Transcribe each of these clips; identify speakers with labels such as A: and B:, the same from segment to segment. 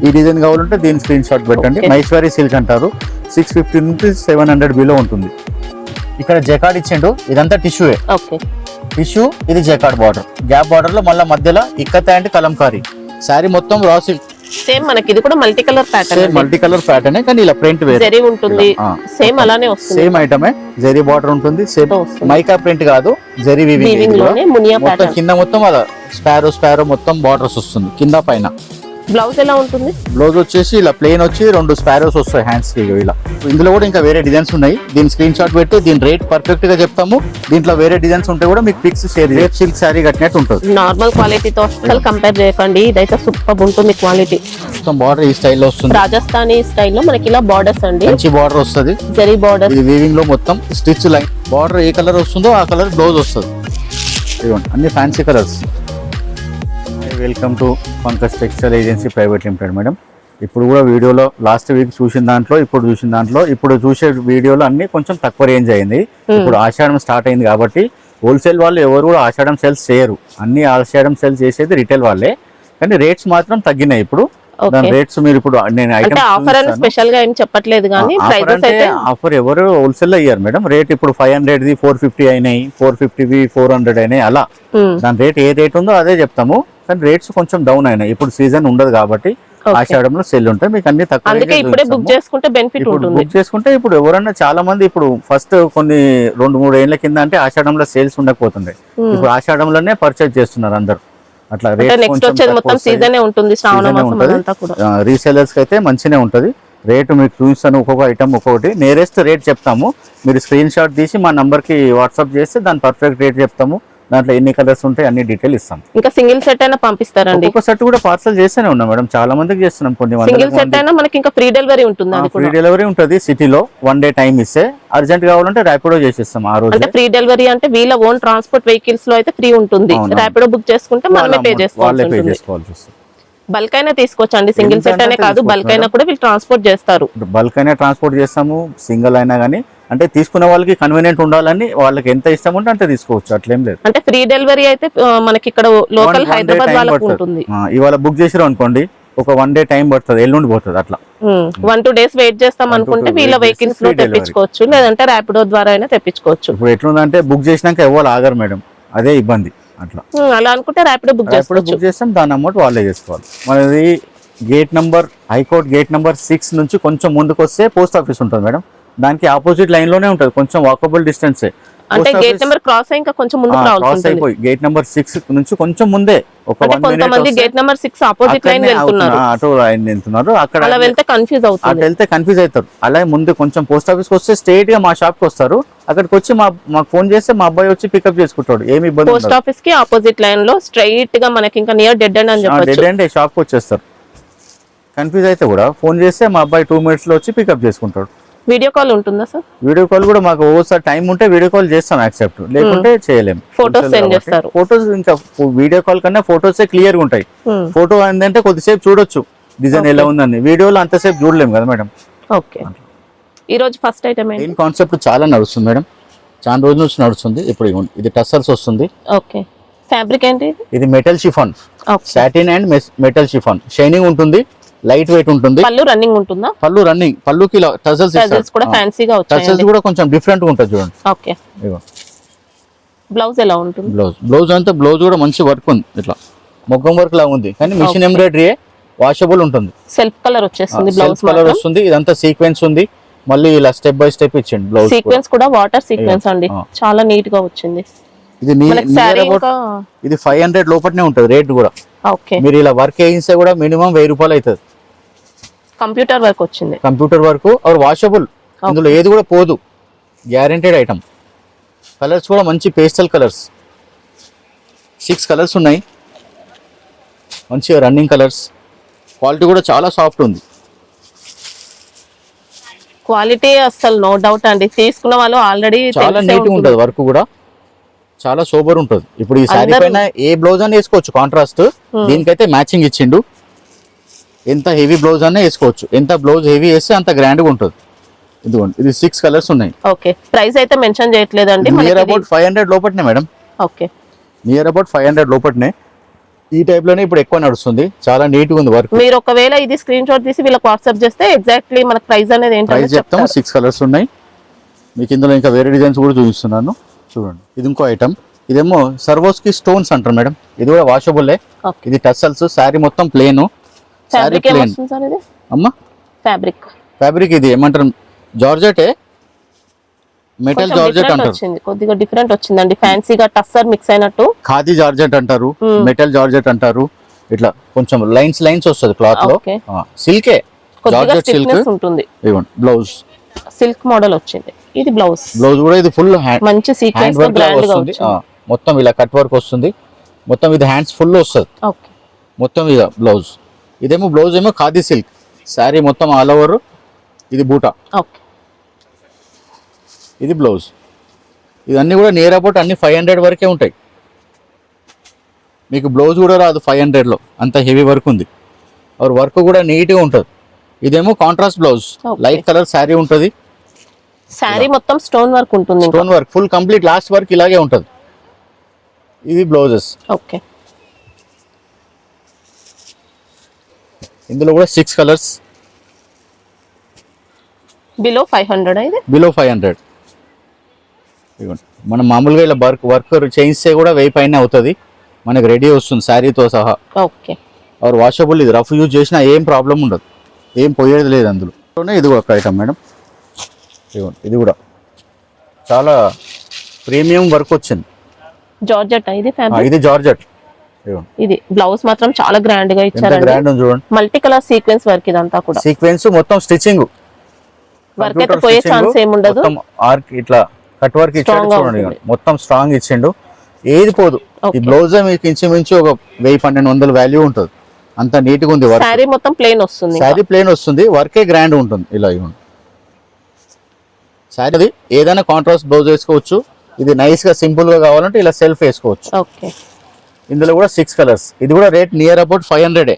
A: ఈ డిజైన్ కావాలంటే దీని స్క్రీన్ షాట్ పెట్టండి. మైశ్వరి సిల్క్ అంటారు. 650 నుంచి 700 బిలో ఉంటుంది. ఇక్కడ జకార్డ్ ఇచ్చిండు, ఇదంతా టిష్యూ. టిష్యూ ఇది జకార్డ్ బార్డర్, గ్యాప్ బార్డర్ లో మళ్ళీ మధ్యలో ఇక్కత్ అండ్ కలంకారీ. శారీ మొత్తం రా సిల్క్.
B: సేమ్ మనకి ఇది కూడా multi colour pattern.
A: Multi colour pattern కానీ ఇలా ప్రింట్ వేరే
B: జరీ ఉంటుంది. సేమ్ అలానే వస్తుంది.
A: సేమ్ ఐటమే జరీ బార్డర్ ఉంటుంది. సేమ్ మైకా ప్రింట్ కాదు, జరీ వీవింగ్
B: లోనే మునియా
A: మొత్తం
B: ప్యాటర్న్.
A: కింద మొత్తం అలా స్పారో మొత్తం బార్డర్స్ వస్తుంది కింద పైన.
B: బ్లౌజ్ ఎలా ఉంటుంది?
A: బ్లౌజ్ వచ్చేసి ఇలా ప్లెయిన్ వచ్చి 2 స్పారోస్ వస్తాయి హ్యాండ్స్ కి. ఇలా ఇందులో కూడా ఇంకా వేరే డిజైన్స్ ఉన్నాయి. దీని స్క్రీన్ షాట్ పెట్టి దీని రేట్ పర్ఫెక్ట్ గా చెప్తాము. దీంట్లో వేరే డిజైన్స్ ఉంటే కూడా మీకు పిక్స్ షేర్ చేసి సిల్క్ శారీ కట్టినట్టు ఉంటుంది.
B: నార్మల్ క్వాలిటీతో అసలు కంపేర్ చేయకండి, ఇదైతే సూపర్ ఉంటుంది క్వాలిటీ.
A: మొత్తం బార్డర్ ఈ స్టైల్లో వస్తుంది.
B: రాజస్థానీ స్టైల్లో మనకి ఇలా బార్డర్స్ అండి,
A: మంచి బార్డర్ వస్తుంది.
B: జరీ బార్డర్
A: ఇది వీవింగ్ లో మొత్తం స్టిచ్ లైన్ బార్డర్ ఏ కలర్ వస్తుందో ఆ కలర్ బ్లౌజ్ వస్తుంది. ఇదిగోండి అన్ని fancy colours. Welcome to Pankaj textile agency private limited madam. ఇప్పుడు కూడా వీడియోలో లాస్ట్ వీక్ చూసిన దాంట్లో ఇప్పుడు చూసే వీడియోలో అన్ని కొంచెం తక్కువ రేంజ్ అయింది. ఇప్పుడు ఆషాఢం స్టార్ట్ అయింది కాబట్టి హోల్సేల్ వాళ్ళు ఎవరు కూడా ఆషాఢం సేల్స్ చేయరు. అన్ని ఆషాఢం సేల్స్ చేసేది రిటైల్ వాళ్ళే, కానీ రేట్స్ మాత్రం తగ్గినాయి. ఇప్పుడు దాని రేట్స్ మీరు ఇప్పుడు నేను
B: ఆఫర్ అని స్పెషల్ గా ఏం చెప్పట్లేదు, కానీ ప్రైసెస్ అయితే
A: ఆఫర్ ఎవరు హోల్సేల్ లో అయ్యారు మేడం. రేట్ ఇప్పుడు 500 ది 450 అయినాయి, 450 400 అయినాయి. అలా దాని రేట్ ఏ రేట్ ఉందో అదే చెప్తాము, కానీ రేట్స్ కొంచెం డౌన్ అయినాయి. ఇప్పుడు సీజన్ ఉండదు కాబట్టి ఆషాఢంలో సేల్ ఉంటాయి. మీకు అన్ని తక్కువ
B: బుక్ చేసుకుంటే బెనిఫిట్ ఉంటుంది.
A: బుక్ చేసుకుంటే ఇప్పుడు ఎవరన్నా చాలా మంది ఇప్పుడు ఫస్ట్ కొన్ని 2-3 ఏళ్ల కింద అంటే ఆషాఢంలో సేల్స్ ఉండకపోతుండే, ఇప్పుడు ఆషాఢంలోనే పర్చేజ్ చేస్తున్నారు అందరు. అట్లా రీసేలర్స్ కి అయితే మంచినే ఉంటది. రేటు మీకు చూపిస్తాను, ఒక్కొక్క ఐటమ్ ఒక్కొక్కటి నేరెస్ట్ రేట్ చెప్తాము. మీరు స్క్రీన్ షాట్ తీసి మా నంబర్ కి వాట్సాప్ చేస్తే దాని పర్ఫెక్ట్ రేట్ చెప్తాము. దాంట్లో ఎన్ని కలర్స్ ఉంటాయి అన్ని డీటెయిల్ ఇస్తాం.
B: ఇంకా సింగిల్ సెట్ అయినా పంపిస్తారండి?
A: ఒక సెట్ కూడా పార్సల్ చేస్తూనే ఉన్నాం మేడం, చాలా మందికి చేస్తున్నాం. కొన్ని
B: సింగిల్ సెట్ అయినా మనకి ఇంకా ఫ్రీ డెలివరీ ఉంటుంది.
A: ఫ్రీ డెలివరీ ఉంటుంది సిటీలో. 1 డే టైం ఇస్తే అర్జెంట్ కావాలంటే ర్యాపిడో చేసేస్తాం ఆ రోజు.
B: అంటే ఫ్రీ డెలివరీ అంటే వీళ్ళ ఓన్ ట్రాన్స్పోర్ట్ వెహికల్స్ లో అయితే ఫ్రీ ఉంటుంది. ర్యాపిడో బుక్ చేసుకుంటే మనమే పే చేసుకోవాలి. బల్క్ అయినా తీసుకోవచ్చండి, సింగిల్ సెట్ అనే కాదు, బల్క్ అయినా కూడా వీళ్ళు ట్రాన్స్పోర్ట్ చేస్తారు.
A: బల్క్ అయినా ట్రాన్స్పోర్ట్ చేస్తాము, సింగిల్ అయినా కానీ. అంటే తీసుకునే వాళ్ళకి కన్వీనియంట్ ఉండాలని వాళ్ళకి ఎంత ఇష్టం ఉంటే అంతే తీసుకోవచ్చు, అట్లేం లేదు.
B: అంటే ఫ్రీ డెలివరీ అయితే మనకి ఇక్కడ లోకల్ హైదరాబాద్ వాళ్ళకి ఉంటుంది.
A: ఇవాళ బుక్ చేసారు అనుకోండి, ఒక 1 డే టైం పడుతుంది, ఎల్లుండి పోతుంది. అట్లా
B: 1-2 డేస్ వెయిట్ చేస్తాం అనుకుంటే వీళ్ళ వెహికల్స్ లో తెప్పించుకోవచ్చు, లేదంటే ర్యాపిడో ద్వారా అయినా తెప్పించుకోవచ్చు.
A: ఇప్పుడు ఎట్లుందంటే బుక్ చేసినాక ఎవరు ఆగరు మేడం, అదే ఇబ్బంది. అట్లా
B: అలా అనుకుంటే ర్యాపిడో బుక్
A: చేస్తాం, దాని అమౌంట్ వాళ్ళే చేసుకోవాలి. మనది gate number high court gate number 6 నుంచి కొంచెం ముందుకు వస్తే పోస్ట్ ఆఫీస్ ఉంటుంది మేడం. దానికి ఆపోజిట్ లైన్ లోనే ఉంటుంది, కొంచెం వాకబుల్ డిస్టెన్స్.
B: అంటే గేట్ నెంబర్ క్రాస్ అయ్యి ఇంకా కొంచెం ముందుకు రావాల్సి
A: అయిపోయి గేట్ నెంబర్ 6 నుంచి కొంచెం ముందే ఒక 1 మినిట్.
B: కొంతమంది గేట్ నెంబర్ 6 ఆపోజిట్ లైన్ వెళ్తున్నారు,
A: అటు లైన్ వెళ్తున్నారు. అక్కడ
B: అలా వెళ్తే కన్ఫ్యూజ్ అవుతారు,
A: అటు వెళ్తే కన్ఫ్యూజ్ అవుతారు. అలాగే ముందు కొంచెం పోస్ట్ ఆఫీస్ కి వస్తే స్ట్రైట్ గా మా షాప్ కి వస్తారు. అక్కడికి వచ్చి మాకు ఫోన్ చేస్తే మా అబ్బాయి వచ్చి పికప్ చేసుకుంటాడు, ఏమి ఇబ్బంది.
B: పోస్ట్ ఆఫీస్ కి ఆపోజిట్ లైన్ లో స్ట్రైట్ గా మనకి ఇంకా నియర్ డెడ్ ఎండ్ అని చెప్పొచ్చు.
A: డెడ్ ఎండ్ షాప్ కి వచ్చేస్తారు. కన్ఫ్యూజ్ అయితే కూడా ఫోన్ చేస్తే మా అబ్బాయి 2 మినిట్స్ లో వచ్చి పికప్ చేసుకుంటాడు.
B: వీడియో కాల్ ఉంటుందా సార్?
A: వీడియో కాల్ కూడా మాకు ఓసారి టైం ఉంటే వీడియో కాల్ చేస్తాం, యాక్సెప్ట్, లేకుంటే చేయలేము.
B: ఫోటోస్ సెండ్ చేస్తారు.
A: ఫోటోస్ ఇంకా వీడియో కాల్ కన్నా ఫోటోస్ క్లియర్ గా ఉంటాయి. ఫోటో ఏంటంటే కొద్దిసేపు చూడొచ్చు డిజైన్ ఎలా ఉందని, వీడియోలో అంతసేపు చూడలేము కదా మేడం.
B: ఓకే, ఈ రోజు ఫస్ట్ ఐటమ్ ఏంటి?
A: కాన్సెప్ట్ చాలా నడుస్తుంది మేడం, చాలా రోజుల నుంచి నడుస్తుంది. ఇప్పుడు ఇది టస్సర్స్ వస్తుంది.
B: ఓకే, ఫ్యాబ్రిక్ ఏంటి?
A: ఇది metal chiffon, satin and metal chiffon. Shining ఉంటుంది, లైట్ వెయిట్ ఉంటుంది.
B: పళ్ళు రన్నింగ్ ఉంటుందా?
A: పళ్ళు రన్నింగ్, పళ్ళుకి టజల్స్
B: కూడా ఫ్యాన్సీగా వచ్చాయి.
A: టజల్స్ కూడా కొంచెం డిఫరెంట్ గా ఉంటుంది చూడండి.
B: ఓకే, బ్లౌజ్ ఎలా ఉంటుంది?
A: బ్లౌజ్ అంతా బ్లౌజ్ కూడా మంచి వర్క్ ఉంది, ఇట్లా మొగ్గం వర్క్ లా ఉంది, కానీ మిషన్ ఎంబ్రాయిడరీ వాషబుల్ ఉంటుంది.
B: సెల్ఫ్ కలర్ వచ్చేస్తుంది, బ్లౌజ్
A: కలర్ వస్తుంది. ఇదంతా సీక్వెన్స్ ఉంది, మళ్ళీ ఇలా స్టెప్ బై స్టెప్ ఇచ్చింది. బ్లౌజ్
B: సీక్వెన్స్ కూడా వాటర్ సీక్వెన్స్ అండి, చాలా నీట్ గా వచ్చింది.
A: ఇది 500 లోపలనే ఉంటుంది రేట్ కూడా.
B: ఓకే,
A: మీరు ఇలా వర్క్ వేయిస్తే కూడా మినిమం 1000 రూపాయలు అవుతుంది.
B: కంప్యూటర్ వర్క్ వచ్చింది,
A: కంప్యూటర్ వర్క్ ఆర్ వాషబుల్. ఇందులో ఏది కూడా పోదు, గ్యారెంటెడ్ ఐటమ్. కలర్స్ కూడా మంచి పేస్టల్ కలర్స్, 6 కలర్స్ ఉన్నాయి, మంచిగా రన్నింగ్ కలర్స్. క్వాలిటీ కూడా చాలా సాఫ్ట్ ఉంది.
B: క్వాలిటీ అసలు నో డౌట్ అండి, తీసుకున్న వాళ్ళు ఆల్రెడీ
A: చాలా నీట్ గా ఉంటుంది, వర్క్ కూడా చాలా సూపర్ ఉంటుంది. ఇప్పుడు ఈ శారీ పైన ఏ బ్లౌజ్ అని వేసుకోవచ్చు కాంట్రాస్ట్, దీనికైతే మ్యాచింగ్ ఇచ్చిండు. ఎంత హెవీ బ్లౌజ్ అన్నా వేసుకోవచ్చు, ఎంత బ్లౌజ్ హెవీ వేస్తే అంత గ్రాండ్ గా ఉంటుంది. ఇదిగోండి, ఇది 6 కలర్స్ ఉన్నాయి.
B: ఓకే, ప్రైస్ అయితే మెన్షన్ చేయట్లేదండి.
A: నియర్ అబౌట్ 500 లోపట్నే మేడం.
B: ఓకే,
A: నియర్ అబౌట్ 500 లోపట్నే. ఈ టైప్ లోనే ఇప్పుడు ఎక్కువ నడుస్తుంది, చాలా నీట్ గా ఉంది వర్క్.
B: మీరు ఒకవేళ ఇది స్క్రీన్ షాట్ తీసి వీళ్ళకి వాట్సాప్ చేస్తే ఎగ్జాక్ట్లీ మనకు ప్రైస్ అనేది ఏంటో
A: ప్రైస్ చెప్తాము. 6 కలర్స్ ఉన్నాయి మీకు. ఇందులో ఇంకా వేరే డిజైన్స్ కూడా చూపిస్తున్నాను చూడండి. ఇది ఇంకో ఐటమ్, ఇదేమో సర్వోస్కి స్టోన్స్ అంటారు మేడం. ఇది కూడా వాషబుల్లే. ఇది టసల్స్, శారీ మొత్తం ప్లేన్. శారీ ప్లేన్ అమ్మా. ఫ్యాబ్రిక్ ఇది ఏమంటారు, జార్జెటే, మెటల్ జార్జెట్ అంటారు.
B: కొద్దిగా డిఫరెంట్ వచ్చిందండి, ఫ్యాన్సీగా టస్సర్ మిక్స్ అయినట్టు.
A: ఖాదీ జార్జెట్ అంటారు, మెటల్ జార్జెట్ అంటారు. ఇట్లా కొంచెం లైన్స్ వస్తుంది క్లాత్ లో. సిల్కే, జార్జెట్ సిల్క్ ఉంటుంది. ఇవ్వండి బ్లౌజ్
B: సిల్క్ మోడల్ వచ్చింది. ఇది బ్లౌజ్
A: కూడా ఇది ఫుల్
B: మంచి సీక్వెన్స్ తో గ్రాండ్ గా వచ్చింది.
A: మొత్తం ఇలా కట్ వర్క్ వస్తుంది, మొత్తం ఇది హ్యాండ్స్ ఫుల్ వస్తుంది.
B: ఓకే,
A: మొత్తం ఇక బ్లౌజ్. ఇదేమో బ్లౌజ్ ఏమో ఖాదీ సిల్క్, శారీ మొత్తం ఆల్ ఓవర్. ఇది బూటా.
B: ఓకే,
A: ఇది బ్లౌజ్. ఇవన్నీ కూడా నియర్ అబౌట్ అన్ని 500 వరకే ఉంటాయి. మీకు బ్లౌజ్ కూడా రాదు 500 లో, అంత హెవీ వర్క్ ఉంది. వర్క్ కూడా నీట్ గా ఉంటుంది. ఇదేమో contrast blouse, light colour sari ఉంటుంది.
B: శారీ మొత్తం స్టోన్ వర్క్ ఉంటుంది,
A: stone work full complete, last work ఇలాగే ఉంటుంది. ఇది బ్లౌజెస్.
B: ఓకే,
A: ఇందులో కూడా 6 కలర్స్.
B: బిలో 500. ఇది
A: బిలో 500. మనం మామూలుగా ఇలా వర్క్ చేయిస్తే కూడా 1000 పైన అవుతుంది. మనకి రెడీ వస్తుంది శారీతో సహా.
B: Okay,
A: washable. ఇది రఫ్ యూజ్ చేసినా ఏం ప్రాబ్లం ఉండదు, ఏం పోయేది లేదు అందులో. ఇది ఒక ఐటమ్ మేడం. ఇది కూడా చాలా ప్రీమియం వర్క్ వచ్చింది.
B: జార్జెట్ ఇది ఫ్యాబ్రిక్.
A: ఇది జార్జెట్.
B: ఇది బ్లౌజ్ మాత్రం చాలా గ్రాండ్ గా ఇచ్చారు.
A: గ్రాండ్ ఉంది చూడండి,
B: మల్టీ కలర్ సీక్వెన్స్ వర్క్. ఇదంతా కూడా
A: సీక్వెన్స్ మొత్తం స్టిచ్చింగ్
B: వర్క్ అయితే పోయే ఛాన్స్ ఏమి ఉండదు.
A: ఆర్క్ ఇట్లా కట్ వర్క్ ఇచ్చాడు చూడండి, మొత్తం స్ట్రాంగ్ ఇచ్చిండు, ఏది పోదు. ఈ బ్లౌజ్ మీకు ఇంచుమించు ఒక 1000-1200 వాల్యూ ఉంటుంది, అంత నీట్ గా ఉంది.
B: శారీ మొత్తం ప్లేన్ వస్తుంది,
A: శారీ ప్లేన్ వస్తుంది, వర్కే గ్రాండ్ ఉంటుంది. ఇలా ఇవ్వండి శారీ. అది ఏదైనా కాంట్రాస్ట్ బ్లౌజ్ వేసుకోవచ్చు. ఇది నైస్ గా సింపుల్ గా కావాలంటే ఇలా సెల్ఫ్ వేసుకోవచ్చు.
B: ఓకే,
A: ఇందులో కూడా 6 కలర్స్. ఇది కూడా rate near about 500.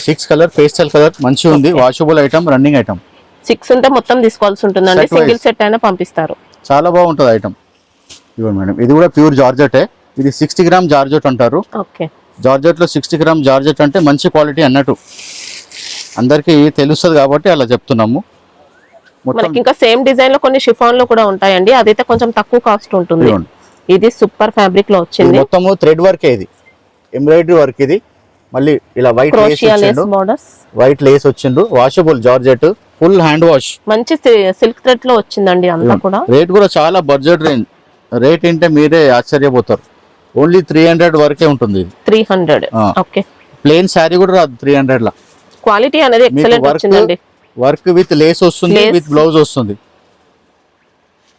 A: 6 colour, pastel colour, మంచిగా ఉంది. Washable item, running item.
B: 6 ఉంటే మొత్తం తీసుకోవాల్సి ఉంటుందండి, సింగిల్ సెట్ అయినా పంపిస్తారు.
A: చాలా బాగుంటుంది ఐటమ్. ఇవ్వండి మేడం, ఇది కూడా ప్యూర్ జార్జెటే. ఇది 60 గ్రామ్ జార్జెట్ అంటారు.
B: ఓకే,
A: జార్జెట్ లో 60 గ్రామ్ జార్జెట్ అంటే మంచి క్వాలిటీ అన్నట్టు, అందరికి తెలుస్తుంది కాబట్టి అలా చెప్తున్నాము.
B: మనకి ఇంకా సేమ్ డిజైన్ లో కొన్ని షిఫాన్ లో కూడా ఉంటాయండి, అదైతే కొంచెం తక్కువ కాస్ట్ ఉంటుంది. ఇది సూపర్ ఫ్యాబ్రిక్ లో వచ్చింది,
A: మొత్తం థ్రెడ్ వర్క్. ఇది ఎంబ్రాయిడరీ వర్క్. ఇది మళ్ళీ ఇలా వైట్ లేస్ వచ్చిండు. Washable georgette, full hand wash,
B: మంచి సిల్క్ థ్రెడ్ లో వచ్చిందండి అంతా కూడా.
A: రేట్ కూడా చాలా బడ్జెట్ రేంజ్. రేట్ అంటే మీరే ఆశ్చర్యపోతారు, ఓన్లీ 300 వరకే ఉంటుంది.
B: 300. ఓకే,
A: ప్లేన్ శారీ కూడా రాదు 300 లా.
B: క్వాలిటీ అనేది ఎక్సలెంట్ వచ్చిందండి.
A: వర్క్ విత్ లేస్ వస్తుంది, విత్ బ్లౌజ్ వస్తుంది.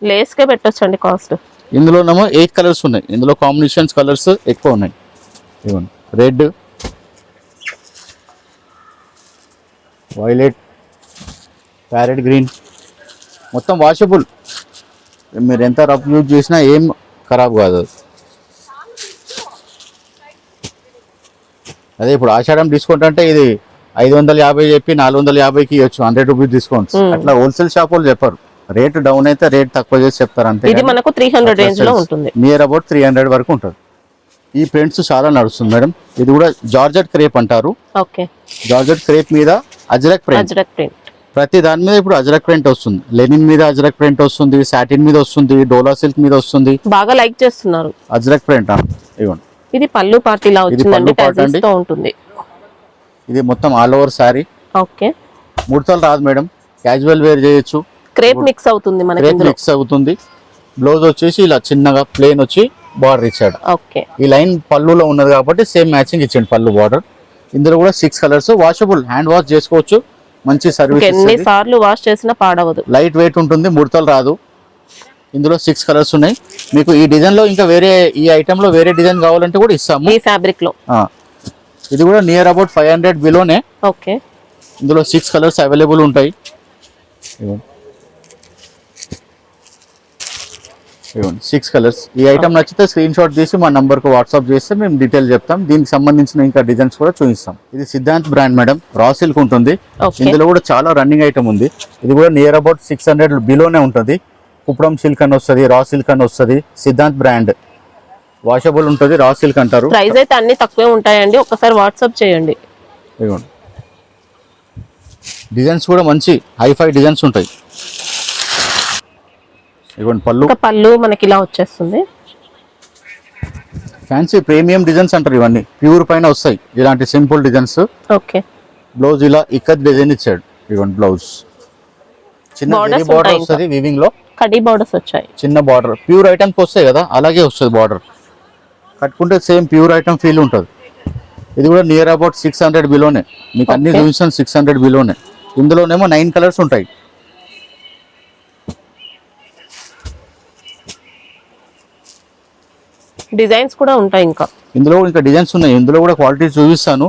B: లేస్ కే పెట్టొచ్చండి కాస్ట్.
A: ఇందులోనేమో 8 కలర్స్ ఉన్నాయి. ఇందులో కాంబినేషన్స్ కలర్స్ ఎక్కువ ఉన్నాయి. ఇవ్వండి, రెడ్, వైలెట్, ప్యారెట్ గ్రీన్, మొత్తం వాషబుల్. మీరు ఎంత రఫ్ యూజ్ చేసినా ఏం ఖరాబ్ కాదు. అదే ఇప్పుడు ఆషాఢం డిస్కౌంట్ అంటే ఇది 550 చెప్పి 450కి ఇవ్వచ్చు, 100 రూపీస్ డిస్కౌంట్స్. అట్లా హోల్సేల్ షాప్ వాళ్ళు చెప్పారు. రేట్ డౌన్ అయితే రేట్ తక్కువ చేసి చెప్తారు అంతే.
B: ఇది మనకు 300 రేంజ్ లో ఉంటుంది,
A: నియర్ అబౌట్ 300 వరకు ఉంటుంది. ఈ ప్రింట్స్ చాలా నడుస్తుంది మేడం. ఇది కూడా జార్జెట్ క్రేప్ అంటారు.
B: ఓకే,
A: జార్జెట్ క్రేప్ మీద అజ్రక్ ప్రింట్. ప్రతి దాని మీద ఇప్పుడు అజ్రక్ ప్రింట్ వస్తుంది. లెనిన్ మీద అజ్రక్ ప్రింట్ వస్తుంది, సాటిన్ మీద వస్తుంది, డోలా సిల్క్ మీద వస్తుంది.
B: బాగా లైక్ చేస్తున్నారు
A: అజ్రక్ ప్రింట్. ఇవ్వండి,
B: ఇది పల్లు పార్టీ లా వచ్చిందండి, టజిల్స్ తో ఉంటుంది.
A: ఇది మొత్తం ఆల్ ఓవర్ సారీ.
B: ఓకే,
A: ముడతలు రాదు మేడం, క్యాజువల్ వేర్ చేయొచ్చు.
B: క్రేప్ మిక్స్ అవుతుంది మనకి,
A: క్రేప్ మిక్స్ అవుతుంది. బ్లౌజ్ వచ్చేసి ఇలా చిన్నగా ప్లేన్ వచ్చి బార్డర్ ఇచ్చాడు.
B: ఓకే,
A: ఈ లైన్ పళ్ళులో ఉన్నది కాబట్టి సేమ్ మ్యాచింగ్ ఇచ్చాడు పళ్ళు బార్డర్. ఇందులో కూడా 6 కలర్స్. వాషబుల్, హ్యాండ్ వాష్ చేసుకోవచ్చు. మంచి సర్వీస్,
B: ఎన్ని సార్లు వాష్ చేసినా పాడవదు.
A: లైట్ వెయిట్ ఉంటుంది, ముడతలు రాదు. ఇందులో 6 కలర్స్ ఉన్నాయి. మీకు ఈ డిజైన్ లో ఇంకా వేరే, ఈ ఐటమ్ లో వేరే డిజైన్ కావాలంటే కూడా ఇస్తాము.
B: ఈ ఫ్యాబ్రిక్ లో
A: ఇది కూడా నియర్ అబౌట్ 500 బిలోనే.
B: ఓకే,
A: ఇందులో 6 కలర్స్ అవైలబుల్ ఉంటాయి. ఇవ్వండి 6 కలర్స్. ఈ ఐటమ్ నచ్చితే స్క్రీన్ షాట్ తీసి మా నంబర్కు వాట్సాప్ చేస్తే మేము డీటెయిల్ చెప్తాం. దీనికి సంబంధించిన ఇంకా డిజైన్స్ కూడా చూపిస్తాం. ఇది Siddhant brand madam, raw silk ఉంటుంది.
B: Okay.
A: ఇందులో కూడా చాలా రన్నింగ్ ఐటమ్ ఉంది. ఇది కూడా నియర్ అబౌట్ 600 బిలోనే ఉంటుంది. కుప్పడం సిల్క్ అని వస్తుంది, రా సిల్క్ అని వస్తుంది. సిద్ధాంత్ బ్రాండ్ వాషబుల్ ఉంటుంది, రా సిల్క్ అంటారు.
B: ప్రైస్ అయితే అన్ని తక్కువే ఉంటాయండి, ఒక్కసారి వాట్సాప్ చేయండి.
A: ఇవ్వండి డిజైన్స్ కూడా మంచి హైఫై డిజైన్స్ ఉంటాయి. ఇవ్వండి పళ్ళు,
B: ఇంకా పళ్ళు మనకి ఇలా వచ్చేస్తుంది.
A: ఫ్యాన్సీ ప్రీమియం డిజైన్స్ అంటారు. ఇవన్నీ ప్యూర్ పైన వస్తాయి ఇలాంటి సింపుల్ డిజైన్స్.
B: ఓకే,
A: బ్లౌజ్ ఇలా ఇక్కత్ డిజైన్ ఇచ్చాడు. ఇవ్వండి బ్లౌజ్ చిన్న
B: Borders
A: బార్డర్
B: ఉంటాయి
A: వస్తుంది వీవింగ్ లో,
B: కడీ బోర్డర్స్ వచ్చాయి.
A: చిన్న బార్డర్ ప్యూర్ ఐటమ్స్ వస్తాయి కదా అలాగే వస్తుంది. బార్డర్ కట్టుకుంటే సేమ్ ప్యూర్ ఐటమ్ ఫీల్ ఉంటుంది. ఇది కూడా నియర్ అబౌట్ 600 బిలోనే. మీకు అన్ని
B: Okay.
A: చూపించాను 600 బిలోనే. ఇందులోనేమో 9 కలర్స్ ఉంటాయి.
B: డిజైన్స్ కూడా ఉంటాయి ఇంకా.
A: ఇందులో ఇంకా డిజైన్స్ ఉన్నాయి. ఇందులో కూడా క్వాలిటీ చూపిస్తాను.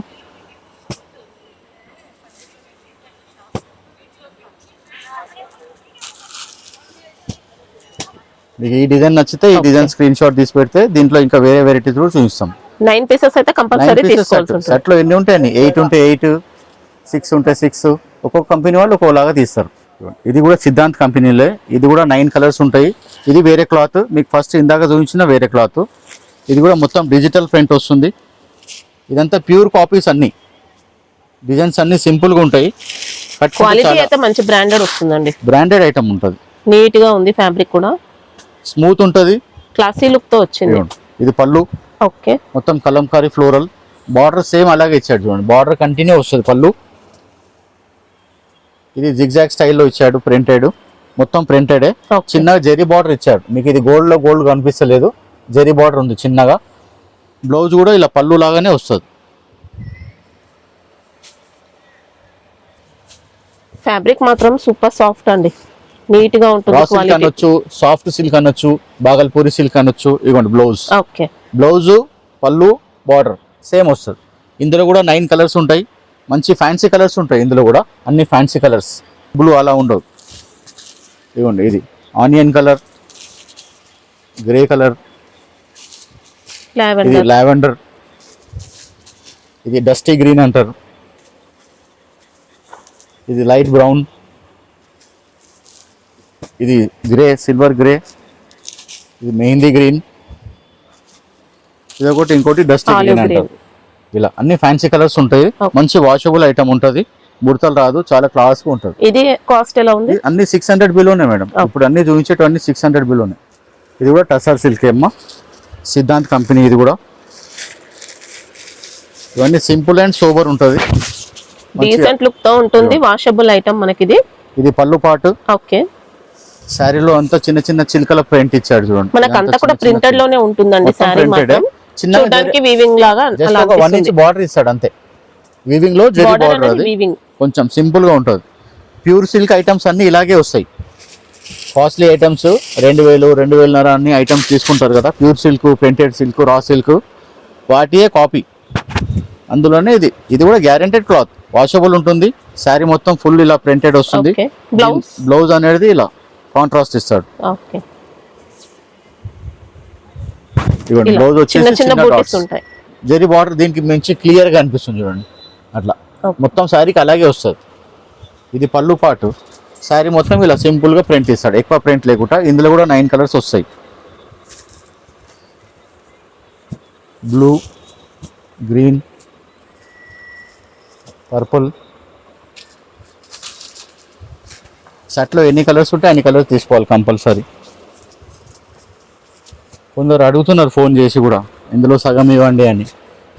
A: మీకు ఈ డిజైన్ నచ్చితే ఈ డిజైన్ స్క్రీన్ షాట్ తీసి పెడితే దీంట్లో ఇంకా వేరే వెరైటీస్ కూడా చూపిస్తాం.
B: 9 పీసెస్ అయితే కంపల్సరీ తీసుకోవాల్సి ఉంటుంది.
A: సెట్ లో ఎన్ని ఉంటాయండి? 8 ఉంటే 8, 6 ఉంటే 6. ఒక్కొక్క కంపెనీ వాళ్ళు ఒక్కోలాగా తీస్తారు. ఇది కూడా సిద్ధాంత్ కంపెనీలే. ఇది కూడా 9 కలర్స్ ఉంటాయి. ఇది వేరే క్లాత్, మీకు ఫస్ట్ ఇందాక చూపించిన వేరే క్లాత్. ఇది కూడా మొత్తం డిజిటల్ ప్రింట్ వస్తుంది. ఇదంతా ప్యూర్ కాపీస్. అన్ని డిజైన్స్ అన్ని సింపుల్ గా ఉంటాయి.
B: క్వాలిటీ అయితే మంచి బ్రాండెడ్ వస్తుందండి.
A: బ్రాండెడ్ ఐటమ్ ఉంటుంది.
B: నీట్ గా ఉంది, ఫ్యాబ్రిక్ కూడా
A: స్మూత్ ఉంటుంది,
B: క్లాసీ లుక్ తో వచ్చింది.
A: ఇది పళ్ళు
B: ఓకే,
A: మొత్తం కలంకారీ ఫ్లోరల్. బార్డర్ సేమ్ అలాగే ఇచ్చాడు చూడండి. బార్డర్ కంటిన్యూ వస్తుంది పళ్ళు. ఇది జిగ్జాగ్ స్టైల్లో ఇచ్చాడు, ప్రింటెడ్ మొత్తం ప్రింటెడే.
B: Okay.
A: చిన్నగా జెరీ బార్డర్ ఇచ్చాడు. మీకు ఇది గోల్డ్ లో గోల్డ్ కనిపిస్తలేదు, జెరీ బార్డర్ ఉంది చిన్నగా. బ్లౌజ్ కూడా ఇలా పళ్ళు లాగానే వస్తుంది.
B: ఫ్యాబ్రిక్ మాత్రం సూపర్ సాఫ్ట్ అండి, నీట్ గా ఉంటుంది.
A: రా సిల్క్ అనొచ్చు, సాఫ్ట్ సిల్క్ అనొచ్చు, బాగల్పూరి సిల్క్ అనొచ్చు. ఇవ్వండి బ్లౌజ్.
B: ఓకే,
A: బ్లౌజ్ పళ్ళు బార్డర్ సేమ్ వస్తుంది. ఇందులో కూడా 9 కలర్స్ ఉంటాయి. మంచి ఫ్యాన్సీ కలర్స్ ఉంటాయి ఇందులో కూడా, అన్ని ఫ్యాన్సీ కలర్స్. బ్లూ అలా ఉండవు. ఇవ్వండి ఇది ఆనియన్ కలర్, గ్రే కలర్, ఇది
B: లావెండర్,
A: లావెండర్, ఇది డస్టీ గ్రీన్ అంటారు, ఇది లైట్ బ్రౌన్, ఇది గ్రే, సిల్వర్ గ్రే, ఇది మెహందీ గ్రీన్, ఇది ఒకటి, ఇంకోటి డస్టీ
B: Olive
A: గ్రీన్
B: green.
A: అంటారు. ఇలా అన్ని ఫ్యాన్సీ కలర్స్ ఉంటాయి.
B: Okay.
A: మంచి వాషబుల్ ఐటమ్ ఉంటుంది, ముడతలు రాదు, చాలా క్లాస్ గా ఉంటుంది.
B: ఇది కాస్ట్ ఎలా ఉంది?
A: ఇది అన్ని 600 బిలోనే మేడం.
B: Okay.
A: ఇప్పుడు అన్ని చూపించేటవన్నీ 600 బిలోనే. ఇది కూడా టసర్ సిల్క్ అమ్మ, సిద్ధాంత్ కంపెనీ. ఇది కూడా ఇవన్నీ సింపుల్ అండ్ సోబర్ ఉంటుంది.
B: డీసెంట్ లుక్ తో ఉంటుంది, వాషబుల్ ఐటమ్ మనకి ఇది.
A: ఇది పళ్ళు పాటు.
B: ఓకే,
A: శారీలో అంతా చిన్న చిన్న చిలుకల ప్రింట్ ఇచ్చాడు చూడండి.
B: మనకు అంతా కూడా ప్రింటెడ్ లోనే ఉంటుందండి శారీ మాత్రం. చూడడానికి వీవింగ్ లాగా
A: జస్ట్ ఒక 1 ఇంచ్ బార్డర్ ఇస్తాడు అంతే. వీవింగ్ లో జరీ బార్డర్, అది
B: వీవింగ్
A: కొంచెం సింపుల్ గా ఉంటుంది. ప్యూర్ సిల్క్ ఐటమ్స్ అన్ని ఇలాగే వస్తాయి. కాస్ట్లీ ఐటమ్స్ 2000, 2000 అన్ని ఐటమ్స్ తీసుకుంటారు కదా, pure silk, printed silk, raw silk, వాటియే కాపీ. అందులోనే ఇది. ఇది కూడా గ్యారెంటెడ్ క్లాత్, వాషబుల్ ఉంటుంది. శారీ మొత్తం ఫుల్ ఇలా ప్రింటెడ్ వస్తుంది.
B: ఓకే, బ్లౌజ్
A: బ్లౌజ్ అనేది ఇలా కాంట్రాస్ట్ ఇస్తాడు.
B: ఓకే,
A: ఇవ్వండి
B: ఇలా
A: బ్లౌజ్
B: చిన్న
A: వచ్చేసి
B: చిన్న
A: చిన్న
B: బూటీస్
A: డాట్స్.
B: ఉంటాయి.
A: జరీ బార్డర్ దీనికి మంచి క్లియర్ గా అనిపిస్తుంది చూడండి. అట్లా
B: Okay.
A: మొత్తం శారీకి అలాగే వస్తుంది. ఇది పళ్ళు పాటు. శారీ మొత్తం ఇలా సింపుల్ గా ప్రింట్ ఇస్తాడు, ఎక్కువ ప్రింట్ లేకుండా. ఇందులో కూడా 9 కలర్స్ వస్తాయి. Blue, green, purple. సెట్లో ఎన్ని కలర్స్ ఉంటే అన్ని కలర్స్ తీసుకోవాలి కంపల్సరీ. కొందరు అడుగుతున్నారు ఫోన్ చేసి కూడా, ఇందులో సగం ఇవ్వండి అని.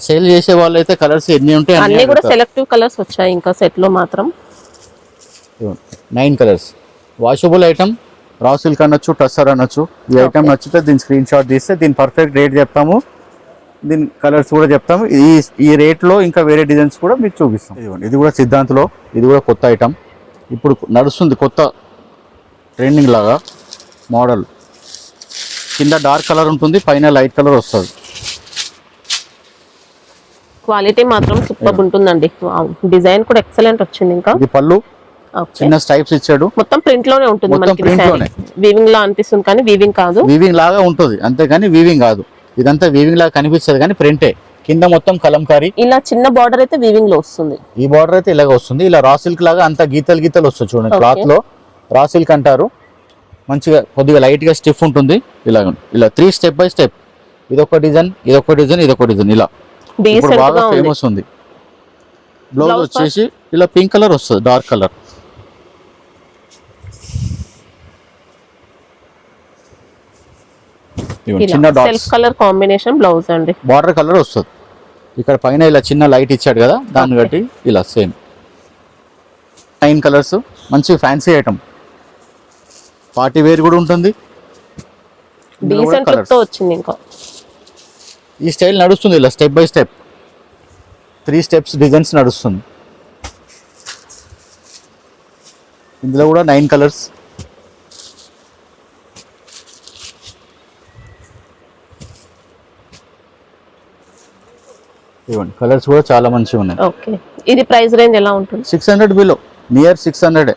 A: సేల్ చేసే వాళ్ళు అయితే కలర్స్ ఎన్ని ఉంటాయి
B: అన్ని కూడా సెలెక్టివ్ కలర్స్ వచ్చాయి ఇంకా సెట్ లో మాత్రం.
A: 9 colours. Washable item, raw silk అనొచ్చు, టస్సర్ అనొచ్చు. ఈ ఐటమ్ నచ్చితే దీని స్క్రీన్ షాట్ తీస్తే దీని పర్ఫెక్ట్ రేట్ చెప్తాము, దీని కలర్స్ కూడా చెప్తాము. ఈ రేట్లో ఇంకా వేరే డిజైన్స్ కూడా మీకు చూపిస్తాం. ఇది కూడా సిద్ధాంత్లో, ఇది కూడా కొత్త ఐటమ్, ఇప్పుడు నడుస్తుంది, కొత్త ట్రెండింగ్ లాగా మోడల్. కింద డార్క్ కలర్ ఉంటుంది, పైన లైట్ కలర్ వస్తుంది.
B: క్వాలిటీ మాత్రం సూపర్ ఉంటుందండి. డిజైన్ కూడా ఎక్సలెంట్ వచ్చింది. ఇంకా
A: ఇది పళ్ళు,
B: Okay.
A: చిన్న స్టైప్స్ ఇచ్చాడు.
B: మొత్తం ప్రింట్ లోనే ఉంటుంది
A: మొత్తం
B: మనకి
A: ప్రింట్ లోనే.
B: వీవింగ్ లా అనిపిస్తుంది కానీ వీవింగ్ కాదు.
A: వీవింగ్ లాగా ఉంటుంది అంతేగాని వీవింగ్ కాదు. ఇదంతా వీవింగ్ లాగా కనిపిస్తుంది కానీ ప్రింటే. కింద మొత్తం కలంకారీ.
B: ఇలా చిన్న బార్డర్ అయితే వీవింగ్ లో వస్తుంది.
A: ఈ బార్డర్ అయితే ఇలాగ వస్తుంది. ఇలా రా సిల్క్ లాగా అంత గీతలు గీతలు వస్తుంది చూడండి. క్లాత్ లో రా సిల్క్ అంటారు. మంచిగా కొద్దిగా లైట్ గా స్టిఫ్ ఉంటుంది. ఇలా 3 స్టెప్ బై స్టెప్. ఇదొక డిజైన్, ఇదొక డిజైన్, ఇదొక డిజైన్. ఇలా ఇప్పుడు బాగా ఫేమస్ ఉంది. బ్లౌజ్ వచ్చేసి ఇలా పింక్ కలర్ వస్తుంది, డార్క్ కలర్. చిన్న
B: సెల్ఫ్ కలర్ కాంబినేషన్ బ్లౌజ్ అండి.
A: బార్డర్ కలర్ వస్తుంది. ఇక్కడ పైన ఇలా చిన్న లైట్ ఇచ్చాడు కదా, దాన్ని బట్టి ఇలా సేమ్ 9 కలర్స్. మంచి ఫ్యాన్సీ ఐటమ్. పార్టీ వేర్ కూడా ఉంటుంది.
B: డీసెంట్ లుక్ తో వచ్చింది. ఇంకా
A: ఈ స్టైల్ నడుస్తుంది ఇలా step by step. 3 steps designs నడుస్తుంది. ఇందులో కూడా 9 కలర్స్. ఇవ్వండి కలర్స్ కూడా చాలా మంచిగా ఉన్నాయి.
B: ఓకే, ఇది ప్రైస్ రేంజ్ ఎలా ఉంటుంది?
A: 600 బిలో, నియర్ 600.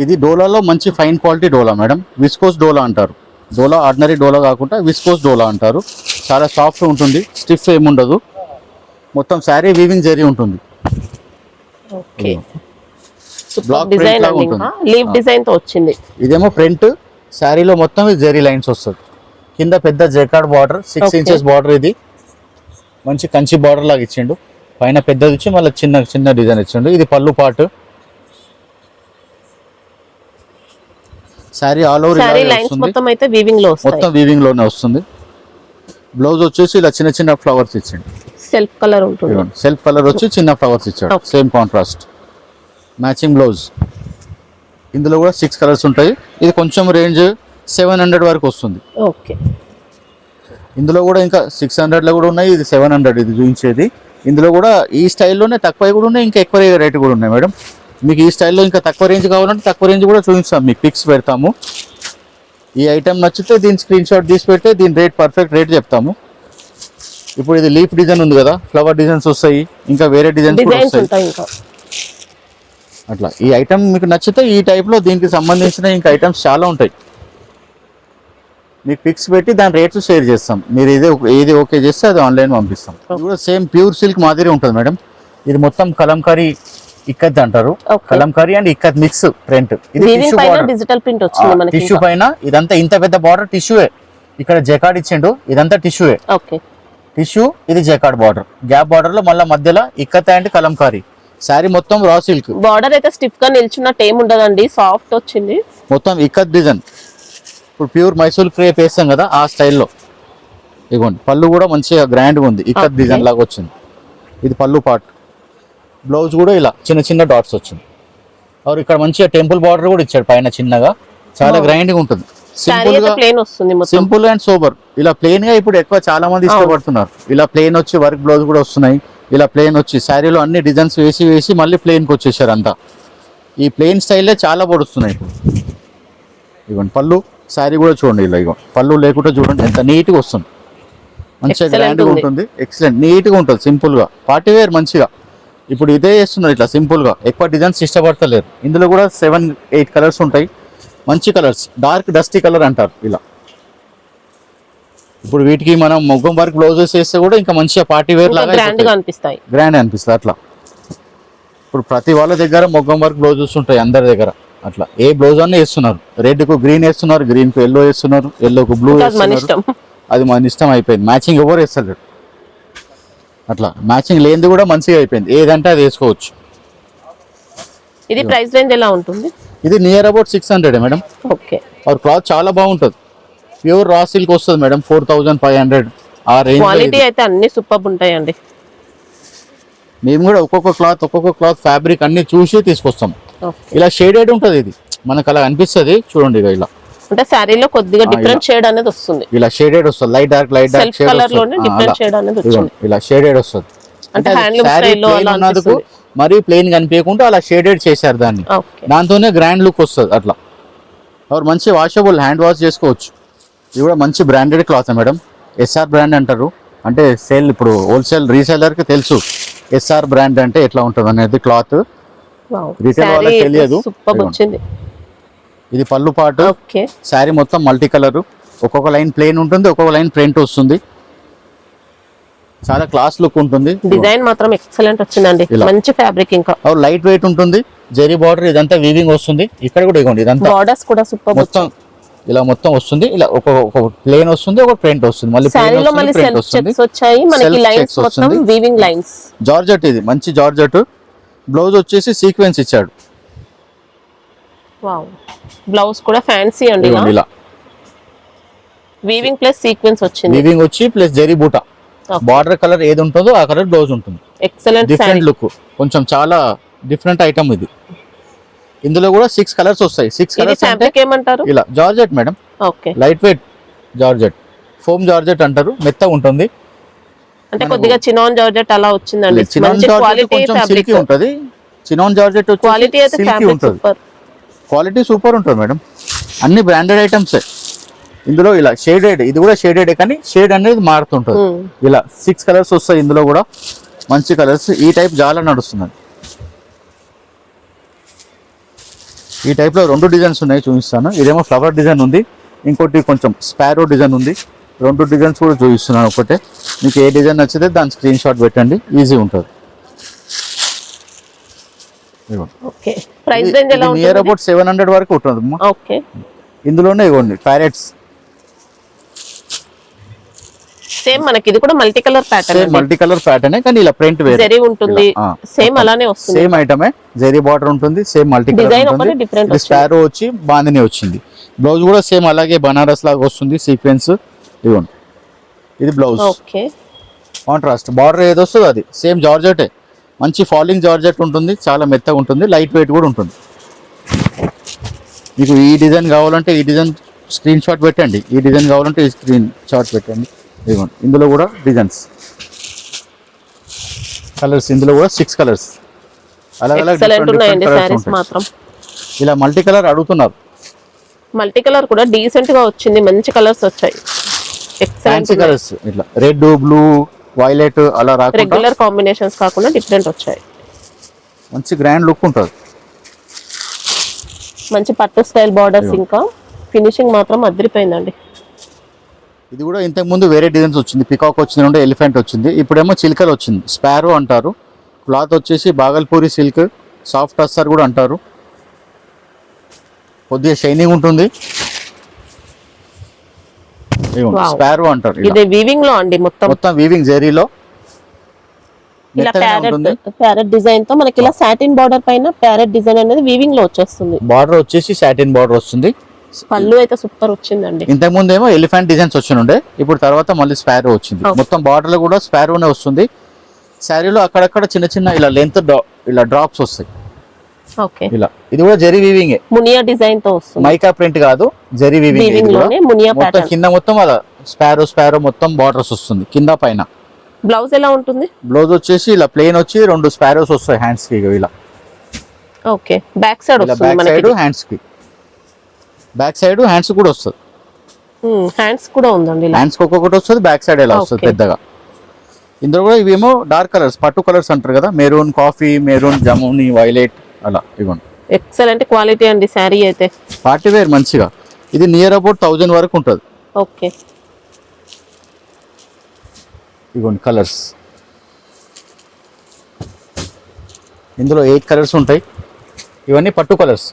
A: ఇది డోలాలో మంచి ఫైన్ క్వాలిటీ డోలా మేడం. విస్కోస్ డోలా అంటారు. డోలా ఆర్డినరీ డోలా కాకుండా విస్కోస్ డోలా అంటారు. చాలా సాఫ్ట్ ఉంటుంది, స్టిఫ్ ఏముండదు. మొత్తం శారీ వీవింగ్ జరీ ఉంటుంది.
B: ఓకే,
A: బ్లాక్
B: డిజైన్
A: ప్రింట్ లాగా
B: అండి.
A: ఉంటుంది.
B: ఇంకా లీఫ్ డిజైన్ తో వచ్చింది.
A: ఇదేమో ప్రింట్. శారీలో మొత్తం జరీ లైన్స్ వస్తుంది. కింద పెద్ద జెకార్డ్ బార్డర్, 6 ఇంచెస్ బార్డర్. ఇది మంచి కంచి బార్డర్ లాగా ఇచ్చిండు. పైన పెద్దది ఇచ్చి మళ్ళీ చిన్న చిన్న డిజైన్ ఇచ్చిండు. ఇది పళ్ళు part. Sari all over
B: sari lines మొత్తం అయితే వీవింగ్ లో వస్తాయి.
A: మొత్తం వీవింగ్ లోనే వస్తుంది. బ్లౌజ్ వచ్చేసి ఇలా చిన్న చిన్న ఫ్లవర్స్ ఇచ్చిండు.
B: సెల్ఫ్ కలర్ ఉంటుంది.
A: సెల్ఫ్ కలర్ వచ్చి చిన్న ఫ్లవర్స్ ఇచ్చాడు. Same contrast matching blouse. ఇందులో కూడా 6 కలర్స్ ఉంటాయి. ఇది కొంచెం రేంజ్ 700 వరకు వస్తుంది.
B: ఓకే,
A: ఇందులో కూడా ఇంకా 600లో కూడా ఉన్నాయి. ఇది 700 ఇది చూపించేది. ఇందులో కూడా ఈ స్టైల్లోనే తక్కువ కూడా ఉన్నాయి, ఇంకా ఎక్కువ రేట్ కూడా ఉన్నాయి మేడం. మీకు ఈ స్టైల్లో ఇంకా తక్కువ రేంజ్ కావాలంటే తక్కువ రేంజ్ కూడా చూపిస్తాం. మీకు పిక్స్ పెడతాము. ఈ ఐటమ్ నచ్చితే దీని స్క్రీన్ షాట్ తీసి పెడితే దీని రేట్ పర్ఫెక్ట్ రేట్ చెప్తాము. ఇప్పుడు ఇది లీఫ్ డిజైన్ ఉంది కదా, ఫ్లవర్ డిజైన్స్ వస్తాయి, ఇంకా వేరే డిజైన్స్ కూడా వస్తాయి. అట్లా ఈ ఐటమ్ మీకు నచ్చితే ఈ టైప్లో దీనికి సంబంధించిన ఇంకా ఐటమ్స్ చాలా ఉంటాయి. మీకు పిక్స్ పెట్టి దాని రేట్స్ షేర్ చేస్తాం. మీరు ఏది ఓకే చేస్తే అది ఆన్లైన్ పంపిస్తాం. ఇది కూడా సేమ్ ప్యూర్ సిల్క్ మాదిరి ఉంటుంది మేడం. ఇది మొత్తం కలంకారీ ఇక్కత్ అంటారు. Kalamkari and ikat mix print. ఇది
B: డిజిటల్ ప్రింట్ వచ్చింది మనకి.
A: టిష్యూ పైన ఇదంతా ఇంత పెద్ద బార్డర్ టిష్యూయే. ఇక్కడ జెకార్డ్ ఇచ్చిండు. ఇదంతా టిష్యూయే.
B: ఓకే,
A: టిష్యూ, ఇది జెకార్డ్ బార్డర్. గ్యాప్ బార్డర్ లో మళ్ళీ మధ్యలో ఇక్కత్ అండ్ కలంకారీ. శారీ మొత్తం రా సిల్క్.
B: బార్డర్ అయితే స్టిఫ్ గా నిల్చున్నట్టు ఏమి ఉండదండి, సాఫ్ట్ వచ్చింది.
A: మొత్తం ఇక్కత్ డిజైన్. ఇప్పుడు ప్యూర్ మైసూర్ క్రేప్ వేస్తాం కదా ఆ స్టైల్లో. ఇదిగోండి పళ్ళు కూడా మంచిగా గ్రాండ్గా ఉంది. ఇక్కత్ డిజైన్ లాగా వచ్చింది. ఇది పళ్ళు పార్ట్. బ్లౌజ్ కూడా ఇలా చిన్న చిన్న డాట్స్ వచ్చింది. और ఇక్కడ మంచిగా టెంపుల్ బార్డర్ కూడా ఇచ్చాడు పైన చిన్నగా. చాలా గ్రాండ్గా ఉంటుంది. సింపుల్ గా
B: ప్లేన్ వస్తుంది మొత్తం.
A: Simple and sober. ఇలా ప్లేన్ గా ఇప్పుడు ఎక్కువ చాలా మంది ఇష్టపడుతున్నారు. ఇలా ప్లేన్ వచ్చి వర్క్ బ్లౌజ్ కూడా వస్తున్నాయి. ఇలా ప్లేన్ వచ్చి శారీలో అన్ని డిజైన్స్ వేసి వేసి మళ్ళీ ప్లేన్కి వచ్చేసారు అంతా. ఈ ప్లేన్ స్టైలే చాలా పడుతున్నాయి ఇప్పుడు. ఇవ్వండి పళ్ళు. శారీ కూడా చూడండి ఇలా. ఇవ్వండి పళ్ళు లేకుండా చూడండి ఎంత నీట్గా వస్తుంది. మంచిగా గ్రాండ్గా ఉంటుంది. ఎక్సలెంట్ నీట్గా ఉంటుంది. సింపుల్గా పార్టీ వేర్ మంచిగా. ఇప్పుడు ఇదే చేస్తున్నారు ఇట్లా సింపుల్గా. ఎక్కువ డిజైన్స్ ఇష్టపడతలేరు. ఇందులో కూడా 7-8 కలర్స్ ఉంటాయి. మంచి కలర్స్. డార్క్ డస్టీ కలర్ అంటారు ఇలా. ఇప్పుడు వీటికి మనం మొగ్గం వర్క్ బ్లౌజెస్ వేస్తే కూడా ఇంకా మంచిగా పార్టీ వేర్ లాగా
B: గ్రాండ్ అనిపిస్తాయి.
A: గ్రాండ్ అనిపిస్తుంది అట్లా. ఇప్పుడు ప్రతి వాళ్ళ దగ్గర మొగ్గం వర్క్ బ్లౌజెస్ ఉంటాయి అందరి దగ్గర. అట్లా ఏ బ్లౌజ్ అన్నీ వేస్తున్నారు. రెడ్ కు గ్రీన్ వేస్తున్నారు, గ్రీన్ కు ఎల్లో వేస్తున్నారు, ఎల్లో కు బ్లూ వేస్తున్నారు. అది మన ఇష్టం అయిపోయింది. మ్యాచింగ్ ఎవరు వేస్తలేరు. అట్లా మ్యాచింగ్ లేనిది కూడా మంచిగా అయిపోయింది. ఏదంటే అది వేసుకోవచ్చు.
B: ఇది ప్రైస్ రేంజ్ ఎలా ఉంటుంది?
A: ఇది నియర్ అబౌట్ 600 మేడం.
B: ఓకే.
A: और క్లాత్ చాలా బాగుంటుంది. ప్యూర్ రా సిల్క్ వస్తుంది మేడం. 4500 ఆ రేంజ్.
B: క్వాలిటీ అయితే అన్ని సూపర్ ఉంటాయండి.
A: మేము కూడా ఒక్కొక్క క్లాత్ ఫ్యాబ్రిక్ అన్ని చూసి తీసుకొస్తాం. ఇలా షేడెడ్ ఉంటుంది. ఇది మనకు అలా అనిపిస్తుంది చూడండి. ఇలా
B: అంటే శారీలో కొద్దిగా డిఫరెంట్ షేడ్ అనేది వస్తుంది.
A: ఇలా షేడెడ్ వస్తుంది. లైట్ డార్క్ షేడ్
B: కలర్ లోనే డిఫరెంట్ షేడ్ అనేది వచ్చింది.
A: ఇలా షేడెడ్ వస్తుంది.
B: అంటే హ్యాండ్లూమ్ స్టైల్లో అలా అనిపిస్తుంది.
A: మరి ప్లెయిన్ కనిపించకుండా అలా షేడెడ్ చేశారు దాన్ని. దాంతోనే గ్రాండ్ లుక్ వస్తుంది అట్లా. और మంచి వాషబుల్, హ్యాండ్ వాష్ చేసుకోవచ్చు. ఇది కూడా మంచి branded cloth madam. SR brand అంటారు. అంటే సేల్ ఇప్పుడు హోల్సేల్ రీసేలర్కి తెలుసు ఎస్ఆర్ బ్రాండ్ అంటే ఎట్లా ఉంటుంది అనేది క్లాత్. రిటైల్ వాళ్ళకి తెలియదు.
B: సూపర్ వచ్చింది.
A: ఇది పళ్ళు పాటు.
B: ఓకే,
A: శారీ మొత్తం మల్టీ కలర్, ఒక్కొక్క లైన్ ప్లెయిన్ ఉంటుంది, ఒక్కొక్క లైన్ ప్రింట్ వస్తుంది. చాలా క్లాస్ లుక్ ఉంటుంది.
B: డిజైన్ మాత్రం ఎక్సలెంట్ వచ్చిందండి, మంచి ఫ్యాబ్రిక్. ఇంకా
A: లైట్ వెయిట్ ఉంటుంది. జెరీ బార్డర్ ఇదంతా వీవింగ్ వస్తుంది. ఇక్కడ కూడా ఇగోండి ఇదంతా
B: బార్డర్స్ కూడా సూపర్
A: మొత్తం ఇలా మొత్తం వస్తుంది. ఇలా ఒక ప్లేన్ వస్తుంది, ఒక ప్రింట్ వస్తుంది, మళ్ళీ
B: సారీలో మళ్ళీ సెల్ఫ్ చెక్స్ వచ్చాయి మనకి, లైన్స్ మొత్తం వీవింగ్ లైన్స్.
A: జార్జెట్, ఇది మంచి జార్జెట్. బ్లౌజ్ వచ్చేసి సీక్వెన్స్ ఇచ్చాడు.
B: వావ్, బ్లౌజ్ కూడా ఫ్యాన్సీ అండి,
A: ఇలా
B: వీవింగ్ ప్లస్ సీక్వెన్స్ వచ్చింది.
A: వీవింగ్ వచ్చి ప్లస్ జెరీ బూటా. బార్డర్ కలర్ ఏది ఉంటుందో ఆ కలర్ బ్లౌజ్ ఉంటుంది.
B: ఎక్సలెంట్
A: డిఫరెంట్ లుక్, కొంచెం చాలా డిఫరెంట్ ఐటమ్ ఇది. ఇందులో కూడా 6 కలర్స్ వస్తాయి. 6 కలర్స్
B: ఫ్యాబ్రిక్ ఏమంటారు?
A: ఇలా georgette madam.
B: Okay,
A: light weight georgette, foam georgette అంటారు, మెత్తగా ఉంటుంది.
B: అంటే కొద్దిగా చినాన్ జార్జెట్ అలా వచ్చిందండి.
A: చినాన్ జార్జెట్ కొంచెం సిల్కీ ఉంటుంది. చినాన్ జార్జెట్ వచ్చి
B: క్వాలిటీ అయితే
A: సిల్కీ ఉంటుంది.
B: సూపర్,
A: క్వాలిటీ సూపర్ ఉంటుంది మేడం. అన్ని బ్రాండెడ్ ఐటమ్స్. ఇందులో ఇలా షేడెడ్, ఇది కూడా షేడెడ్ కానీ షేడ్ అనేది మారుతుంటుంది. ఇలా 6 కలర్స్ వస్తాయి. ఇందులో కూడా మంచి కలర్స్. ఈ టైప్ చాలా నడుస్తుంది. ఈ టైప్ లో 2 డిజైన్స్ ఉన్నాయి, చూపిస్తాను. ఇదేమో ఫ్లవర్ డిజైన్ ఉంది, ఇంకోటి కొంచెం స్పారో డిజైన్ ఉంది. 2 డిజైన్స్ కూడా చూపిస్తున్నాను. ఒకటే మీకు ఏ డిజైన్ నచ్చితే దాని స్క్రీన్ షాట్ పెట్టండి, ఈజీ ఉంటుంది.
B: ఓకే, ప్రైస్ రేంజ్ ఎలా ఉంటుంది?
A: నియర్ అబౌట్ 700 వరకు ఉంటుంది.
B: ఓకే,
A: ఇందులోనే ఇవ్వండి ప్యారెట్స్.
B: సేమ్ మనకి ఇది కూడా multi colour pattern.
A: Same multi colour pattern కానీ ఇలా ప్రింట్ వేరే
B: జరీ ఉంటుంది. సేమ్ అలానే వస్తుంది.
A: సేమ్ ఐటమే, జరీ బార్డర్ ఉంటుంది. సేమ్ మల్టీ కలర్
B: డిజైన్ ఒకటి డిఫరెంట్
A: ఉంటుంది. స్పారో వచ్చి బాందిని వచ్చింది. బ్లౌజ్ కూడా సేమ్ అలాగే బనారస్ లాగా వస్తుంది, సీక్వెన్స్. ఇవ్వండి, ఇది బ్లౌజ్.
B: ఓకే,
A: కాంట్రాస్ట్ బార్డర్ ఏది వస్తుందో అది సేమ్ జార్జెటే. మంచి ఫాలింగ్ జార్జెట్ ఉంటుంది, చాలా మెత్తగా ఉంటుంది, లైట్ వెయిట్ కూడా ఉంటుంది. మీకు ఈ డిజైన్ కావాలంటే ఈ డిజైన్ స్క్రీన్ షాట్ పెట్టండి, ఈ డిజైన్ కావాలంటే ఈ స్క్రీన్ షాట్ పెట్టండి. ఇదిగోండి, ఇందులో కూడా డిజైన్స్, కలర్స్. ఇందులో కూడా 6 కలర్స్
B: ఎక్సలెంట్ ఉన్నాయండి సారీస్ మాత్రం.
A: ఇలా మల్టీ కలర్ అడుగుతున్నారు.
B: మల్టీ కలర్ కూడా డీసెంట్ గా వచ్చింది, మంచి కలర్స్ వచ్చాయి. Excellent
A: colours. ఇట్లా రెడ్, బ్లూ, వైలెట్ అలా రాకుండా
B: రెగ్యులర్ కాంబినేషన్స్ కాకుండా డిఫరెంట్ వచ్చాయి.
A: మంచి గ్రాండ్ లుక్ ఉంటుంది.
B: మంచి పట్టు స్టైల్ బార్డర్స్, ఇంకా ఫినిషింగ్ మాత్రం అదిరిపోయిందండి.
A: ఇది కూడా ఇంతకు ముందు వేరే డిజైన్స్ వచ్చింది. పికాక్ వచ్చింది, ఎలిఫెంట్ వచ్చింది. ఇప్పుడేమో చిల్కల్ వచ్చింది, స్పారో అంటారు. క్లాత్ వచ్చేసి బాగల్పూరి సిల్క్, సాఫ్ట్ టస్సర్ కూడా అంటారు. కొద్దిగా షైనింగ్ ఉంటుంది. స్పారో అంటారు.
B: ఇది వీవింగ్ లో అండి, మొత్తం
A: వీవింగ్ జరీలో
B: ఇలా ప్యారెట్ డిజైన్ తో మనకి ఇలా సాటిన్ బార్డర్ పైన ప్యారెట్ డిజైన్ అనేది వీవింగ్ లో వచ్చేస్తుంది.
A: బార్డర్ వచ్చేసి సాటిన్ బార్డర్ వస్తుంది.
B: పళ్ళు అయితే సూపర్ వచ్చిందండి.
A: ఇంతకు ముందు ఏమో ఎలిఫెంట్ డిజైన్స్ వచ్చినుండే, ఇప్పుడు తర్వాత మళ్ళీ స్పారో వచ్చింది. మొత్తం బార్డర్ లో కూడా స్పారోనే వస్తుంది. శారీలో అక్కడక్కడ చిన్న చిన్న ఇలా లెంత్ ఇలా డ్రాప్స్ వస్తాయి.
B: ఓకే,
A: ఇలా ఇది కూడా జరీ వీవింగ్,
B: మునియా డిజైన్ తో వస్తుంది.
A: మైకా ప్రింట్ కాదు, జరీ వీవింగ్. మొత్తం కింద మొత్తం అలా స్పారో మొత్తం బార్డర్స్ వస్తుంది కింద పైన.
B: బ్లౌజ్ ఎలా ఉంటుంది?
A: బ్లౌజ్ వచ్చేసి ఇలా ప్లెయిన్ వచ్చి 2 స్పారోస్ వస్తాయి హ్యాండ్స్ కి. ఇలా
B: ఓకే, బ్యాక్ సైడ్ వస్తుంది
A: మనకి. బ్యాక్ సైడ్ హ్యాండ్స్ కి, బ్యాక్ సైడ్ హ్యాండ్స్ కూడా వస్తుంది.
B: హ్యాండ్స్ కూడా ఉందండి.
A: హ్యాండ్స్ ఒక్కొక్కటి వస్తుంది, బ్యాక్ సైడ్ ఎలా వస్తుంది పెద్దగా. ఇందులో కూడా ఇవేమో డార్క్ కలర్స్, పట్టు కలర్స్ అంటారు కదా, maroon, coffee, maroon, Jamuni, violet అలా. ఇవ్వండి,
B: ఎక్సలెంట్ క్వాలిటీ అండి శారీ అయితే.
A: పార్టీ వేర్ మంచిగా. ఇది నియర్ అబౌట్ 1000 వరకు ఉంటుంది.
B: ఓకే,
A: ఇవ్వండి కలర్స్. ఇందులో 8 కలర్స్ ఉంటాయి. ఇవన్నీ పట్టు కలర్స్.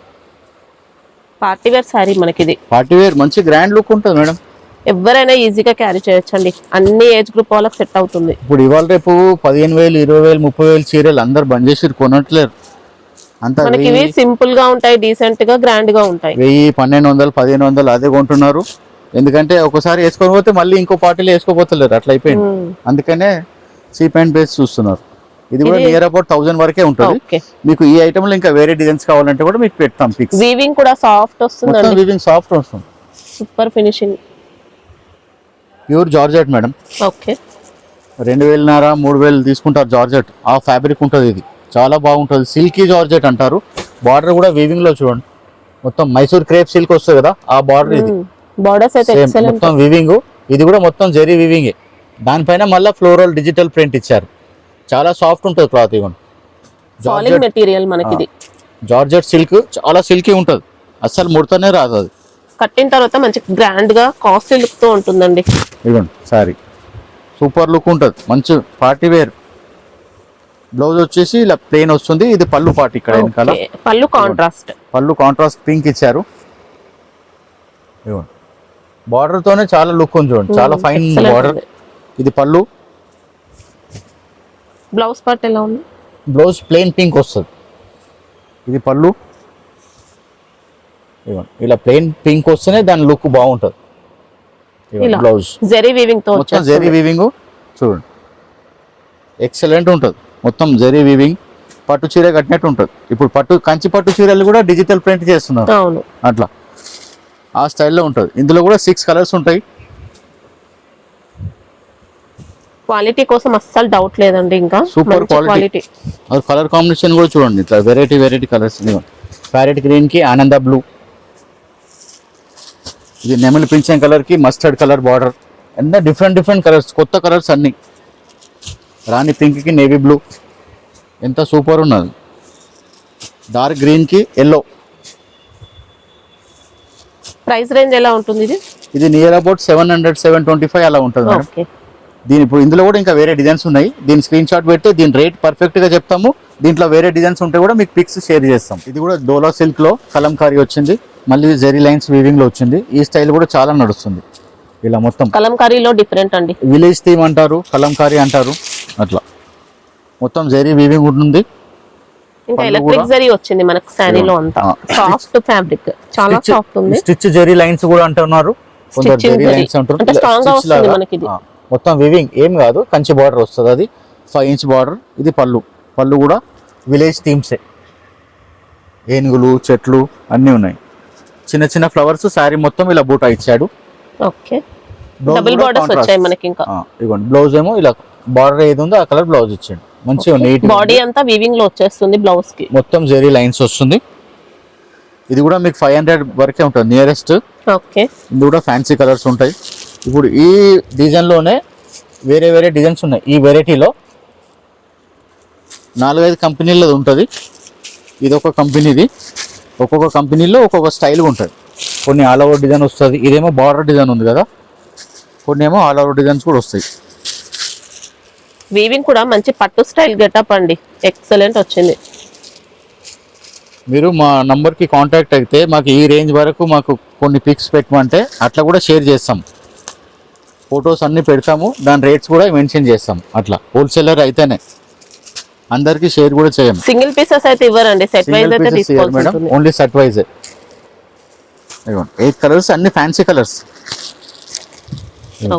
B: పార్టీ వేర్ శారీ మనకి. ఇది
A: పార్టీ వేర్ మంచి గ్రాండ్ లుక్ ఉంటుంది మేడం.
B: ఎవరైనా ఈజీగా క్యారీ చేయొచ్చండి, అన్ని ఏజ్ గ్రూప్ వాళ్ళకి సెట్ అవుతుంది.
A: ఇప్పుడు ఇవాళ రేపు 15,000, 20,000, 30,000 చీరలు అందరు బంద్ చేసి కొనట్లేరు. అంతా
B: మనకి ఇవి సింపుల్ గా ఉంటాయి, డీసెంట్ గా, గ్రాండ్ గా ఉంటాయి.
A: 1000, 1200, 1500 అదే కొంటున్నారు. ఎందుకంటే ఒకసారి వేసుకొని పోతే మళ్ళీ ఇంకో పార్టీలో వేసుకోపోతలేరు, అట్లా అయిపోయింది. అందుకనే చీప్ అండ్ బేస్ చూస్తున్నారు. ఇది కూడా నియర్ అబౌట్ 1000 వరకే ఉంటుంది. మీకు ఈ ఐటమ్ లో ఇంకా వేరే డిజైన్స్ కావాలంటే కూడా మీకు పెడతాం పిక్స్.
B: వీవింగ్ కూడా సాఫ్ట్ వస్తుంది,
A: వీవింగ్ సాఫ్ట్ వస్తుంది,
B: super finishing.
A: Pure georgette madam.
B: Okay,
A: 2000, 3000 తీసుకుంటారు జార్జెట్. ఆ ఫ్యాబ్రిక్ ఉంటుంది. ఇది చాలా బాగుంటుంది, సిల్కీ జార్జెట్ అంటారు. బార్డర్ కూడా వీవింగ్ లో చూడండి, మొత్తం మైసూర్ క్రేప్ సిల్క్ వస్తుంది కదా, ఆ బార్డర్. ఇది
B: బార్డర్స్ అయితే ఎక్సలెంట్,
A: మొత్తం వీవింగ్. ఇది కూడా మొత్తం జరీ వీవింగ్. దానిపైన మళ్ళీ ఫ్లోరల్ డిజిటల్ ప్రింట్ ఇచ్చారు. చాలా సాఫ్ట్ ఉంటుంది క్లాత్. ఇవ్వండి,
B: ఫాలింగ్ మెటీరియల్ మనకి ఇది.
A: జార్జెట్ సిల్క్ చాలా సిల్కీ ఉంటుంది, అస్సలు ముడతనే రాదు అది.
B: కట్టిన తర్వాత మంచి గ్రాండ్ గా కాస్ట్లీ లుక్ తో ఉంటుందండి.
A: ఇదిగోండి సారీ సూపర్ లుక్ ఉంటుంది, మంచి పార్టీ వేర్. బ్లౌజ్ వచ్చేసి ఇలా ప్లెయిన్ వస్తుంది. ఇది పళ్ళు పార్ట్ ఇక్కడ వెనకాల.
B: Okay. పళ్ళు కాంట్రాస్ట్.
A: పళ్ళు కాంట్రాస్ట్ పింక్ ఇచ్చారు. ఇదిగోండి బార్డర్ తోనే చాలా లుక్ ఉంది చూడండి, చాలా ఫైన్ బార్డర్. ఇది పళ్ళు.
B: బ్లౌజ్ పార్ట్ ఎలా ఉంది?
A: బ్లౌజ్ ప్లెయిన్ పింక్ వస్తుంది. ఇది పళ్ళు. ఇదిగోండి ఇలా ప్లెయిన్ పింక్ వస్తేనే దాని లుక్ బాగుంటుంది. బ్లౌజ్
B: జెరీ వీవింగ్ తో
A: మొత్తం జెరీ వీవింగ్ చూడండి, ఎక్సలెంట్ ఉంటుంది. మొత్తం జెరీ వీవింగ్, పట్టు చీర కట్టినట్టు ఉంటుంది. ఇప్పుడు కంచి పట్టు చీరలు కూడా డిజిటల్ ప్రింట్ చేస్తున్నారు.
B: అవును,
A: అట్లా ఆ స్టైల్లో ఉంటుంది. ఇందులో కూడా 6 కలర్స్ ఉంటాయి.
B: క్వాలిటీ కోసం అస్సలు డౌట్ లేదండి. ఇంకా
A: సూపర్ క్వాలిటీ. కలర్ కాంబినేషన్ కూడా చూడండి, ఇట్లా వెరైటీ కలర్స్. ప్యారెట్ గ్రీన్ కి ఆనంద బ్లూ, ఇది నెమలి పింఛన్ కలర్ కి మస్టర్డ్ కలర్ బార్డర్. ఎంత డిఫరెంట్ కలర్స్, కొత్త కలర్స్ అన్ని. రాణి పింక్ కి నేవీ బ్లూ, ఎంత సూపర్ ఉన్నది. డార్క్ గ్రీన్ కి ఎల్లో.
B: ప్రైస్ రేంజ్ ఎలా ఉంటుంది ఇది?
A: ఇది నియర్ అబౌట్ 700 725 అలా ఉంటుంది మేడం.
B: ఓకే.
A: దీని ఇప్పుడు ఇందులో కూడా ఇంకా వేరే డిజైన్స్ ఉన్నాయి. దీని స్క్రీన్ షాట్ పెడితే దీని రేట్ పర్ఫెక్ట్ గా చెప్తాము. దీంట్లో వేరే డిజైన్స్ ఉంటే కూడా మీకు పిక్స్ షేర్ చేస్తాం. ఇది కూడా డోలా సిల్క్ లో కలంకారీ వచ్చింది, మళ్ళీ జెరీ లైన్స్ వీవింగ్ లో వచ్చింది. ఈ స్టైల్ కూడా చాలా నడుస్తుంది. ఇలా మొత్తం
B: కలంకారీలో డిఫరెంట్ అండి,
A: విలేజ్ థీమ్ అంటారు, కలంకారీ అంటారు. అట్లా మొత్తం జెరీ వీవింగ్ ఉంటుంది.
B: ఇంకా ఎలక్ట్రిక్ జరీ వచ్చింది మనకు శారీలో అంతా. సాఫ్ట్ ఫ్యాబ్రిక్, చాలా సాఫ్ట్ ఉంది.
A: స్టిచ్ జెరీ లైన్స్ కూడా అంటున్నారు, కొందరు జెరీ లైన్స్ అంటారు.
B: అంటే స్ట్రాంగ్ గా వస్తుంది మనకి ఇది.
A: మొత్తం వీవింగ్ ఏం కాదు, కంచి బార్డర్ వస్తుంది. అది 5 ఇంచ్ బార్డర్. ఇది పళ్ళు. పళ్ళు కూడా విలేజ్ థీమ్సే, ఏనుగులు చెట్లు అన్నీ ఉన్నాయి. చిన్న ఫ్లవర్స్. శారీ మొత్తం ఇలా బూటా ఇచ్చాడు.
B: ఓకే, డబుల్ బార్డర్స్ వచ్చాయి మనకి. ఇంకా
A: ఇదిగోండి బ్లౌజ్ ఏమో ఇలా బార్డర్ ఏది ఉందో ఆ కలర్ బ్లౌజ్ ఇచ్చాడు. మంచిగా నీట్.
B: బాడీ అంతా వీవింగ్ లో వచ్చేస్తుంది బ్లౌజ్ కి.
A: మొత్తం జెరీ లైన్స్ వస్తుంది. ఇది కూడా మీకు 500 వరకే ఉంటుంది నియరెస్ట్.
B: ఓకే.
A: ఇది కూడా ఫ్యాన్సీ కలర్స్ ఉంటాయి. ఇప్పుడు ఈ డిజైన్ లోనే వేరే డిజైన్స్ ఉన్నాయి. ఈ వెరైటీలో 4-5 కంపెనీలో ఉంటుంది. ఇది ఒక కంపెనీది. ఒక్కొక్క కంపెనీలో ఒక్కొక్క స్టైల్ ఉంటుంది. కొన్ని ఆల్ ఓవర్ డిజైన్ వస్తుంది. ఇదేమో బార్డర్ డిజైన్ ఉంది కదా, కొన్ని ఏమో ఆల్ ఓవర్ డిజైన్స్ కూడా వస్తాయి.
B: వీవింగ్ కూడా మంచి పట్టు స్టైల్ గెటప్ అండి, ఎక్సలెంట్ వచ్చింది.
A: మీరు మా నంబర్కి కాంటాక్ట్ అయితే మాకు ఈ రేంజ్ వరకు మాకు కొన్ని పిక్స్ పెట్టమంటే అట్లా కూడా షేర్ చేస్తాం. ఫొటోస్ అన్నీ పెడతాము, దాని రేట్స్ కూడా మెన్షన్ చేస్తాం. అట్లా హోల్సేలర్ అయితేనే అందరికి షేర్ కూడా చేయం.
B: సింగిల్ పీసెస్ అయితే ఇవ్వరండి, సెట్ వైజ్ అయితే తీసుకోవాల్సి
A: మేడం,
B: ఉంటుంది.
A: Only set wise. 8 కలర్స్, అన్ని ఫ్యాన్సీ కలర్స్.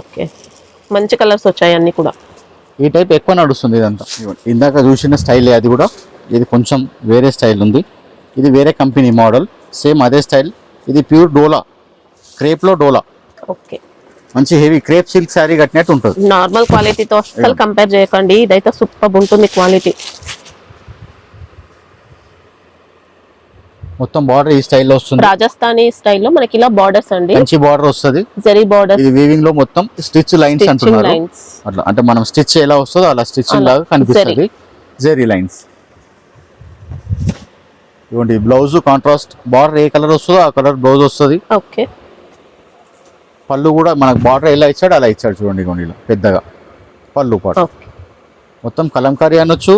B: ఓకే, మంచి కలర్స్ వచ్చాయి అన్ని కూడా.
A: ఈ టైప్ ఎక్కువ నడుస్తుంది ఇదంతా. ఇందాక చూసిన స్టైల్ అది కూడా. ఇది కొంచెం వేరే స్టైల్ ఉంది. ఇది వేరే కంపెనీ మోడల్, సేమ్ అదే స్టైల్. ఇది ప్యూర్ డోలా, క్రేప్లో డోలా.
B: ఓకే,
A: మంచి హెవీ క్రేప్ సిల్క్ శారీ కట్టినట్టు ఉంటుంది.
B: నార్మల్ క్వాలిటీతో అసలు కంపేర్ చేయకండి, ఇదైతే సూపర్ ఉంటుంది క్వాలిటీ.
A: మొత్తం బార్డర్ ఈ స్టైల్లో వస్తుంది.
B: రాజస్థానీ స్టైల్లో మనకి ఇలా బార్డర్స్ అండి,
A: మంచి బార్డర్ వస్తుంది.
B: జరీ బార్డర్.
A: ఇది వీవింగ్ లో మొత్తం స్టిచ్ లైన్స్ అంటున్నారు. అట్లా అంటే మనం స్టిచ్ ఎలా వస్తుందో అలా స్టిచ్చింగ్ లాగా కనిపిస్తుంది. జెరీ లైన్స్. ఇవ్వండి బ్లౌజ్ కాంట్రాస్ట్. బార్డర్ ఏ కలర్ వస్తుందో ఆ కలర్ బ్లౌజ్ వస్తుంది.
B: ఓకే.
A: పళ్ళు కూడా మనకు బార్డర్ ఎలా ఇచ్చాడు అలా ఇచ్చాడు చూడండి. ఇవ్వండి ఇలా పెద్దగా పళ్ళు పాటు. మొత్తం కలంకారీ అనొచ్చు,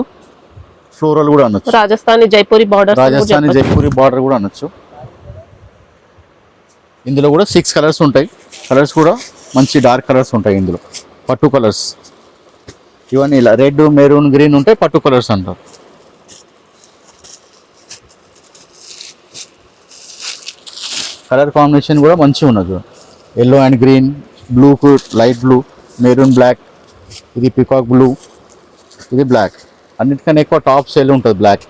A: ఫ్లోరల్ కూడా అనొచ్చు.
B: రాజస్థానీ జైపూరి బార్డర్,
A: రాజస్థానీ జైపూరి బార్డర్ కూడా అనొచ్చు. ఇందులో కూడా 6 కలర్స్ ఉంటాయి. కలర్స్ కూడా మంచి డార్క్ కలర్స్ ఉంటాయి ఇందులో. పట్టు కలర్స్ ఇవన్నీ ఇలా రెడ్, మెరూన్, గ్రీన్ ఉంటాయి. పట్టు కలర్స్ అంటారు. కలర్ కాంబినేషన్ కూడా మంచిగా ఉన్నది. Yellow and green, blue light blue, maroon black, ఇది పికాక్ బ్లూ, ఇది బ్లాక్. అన్నిటికన్నా ఎక్కువ టాప్ సేల్ ఉంటుంది బ్లాక్.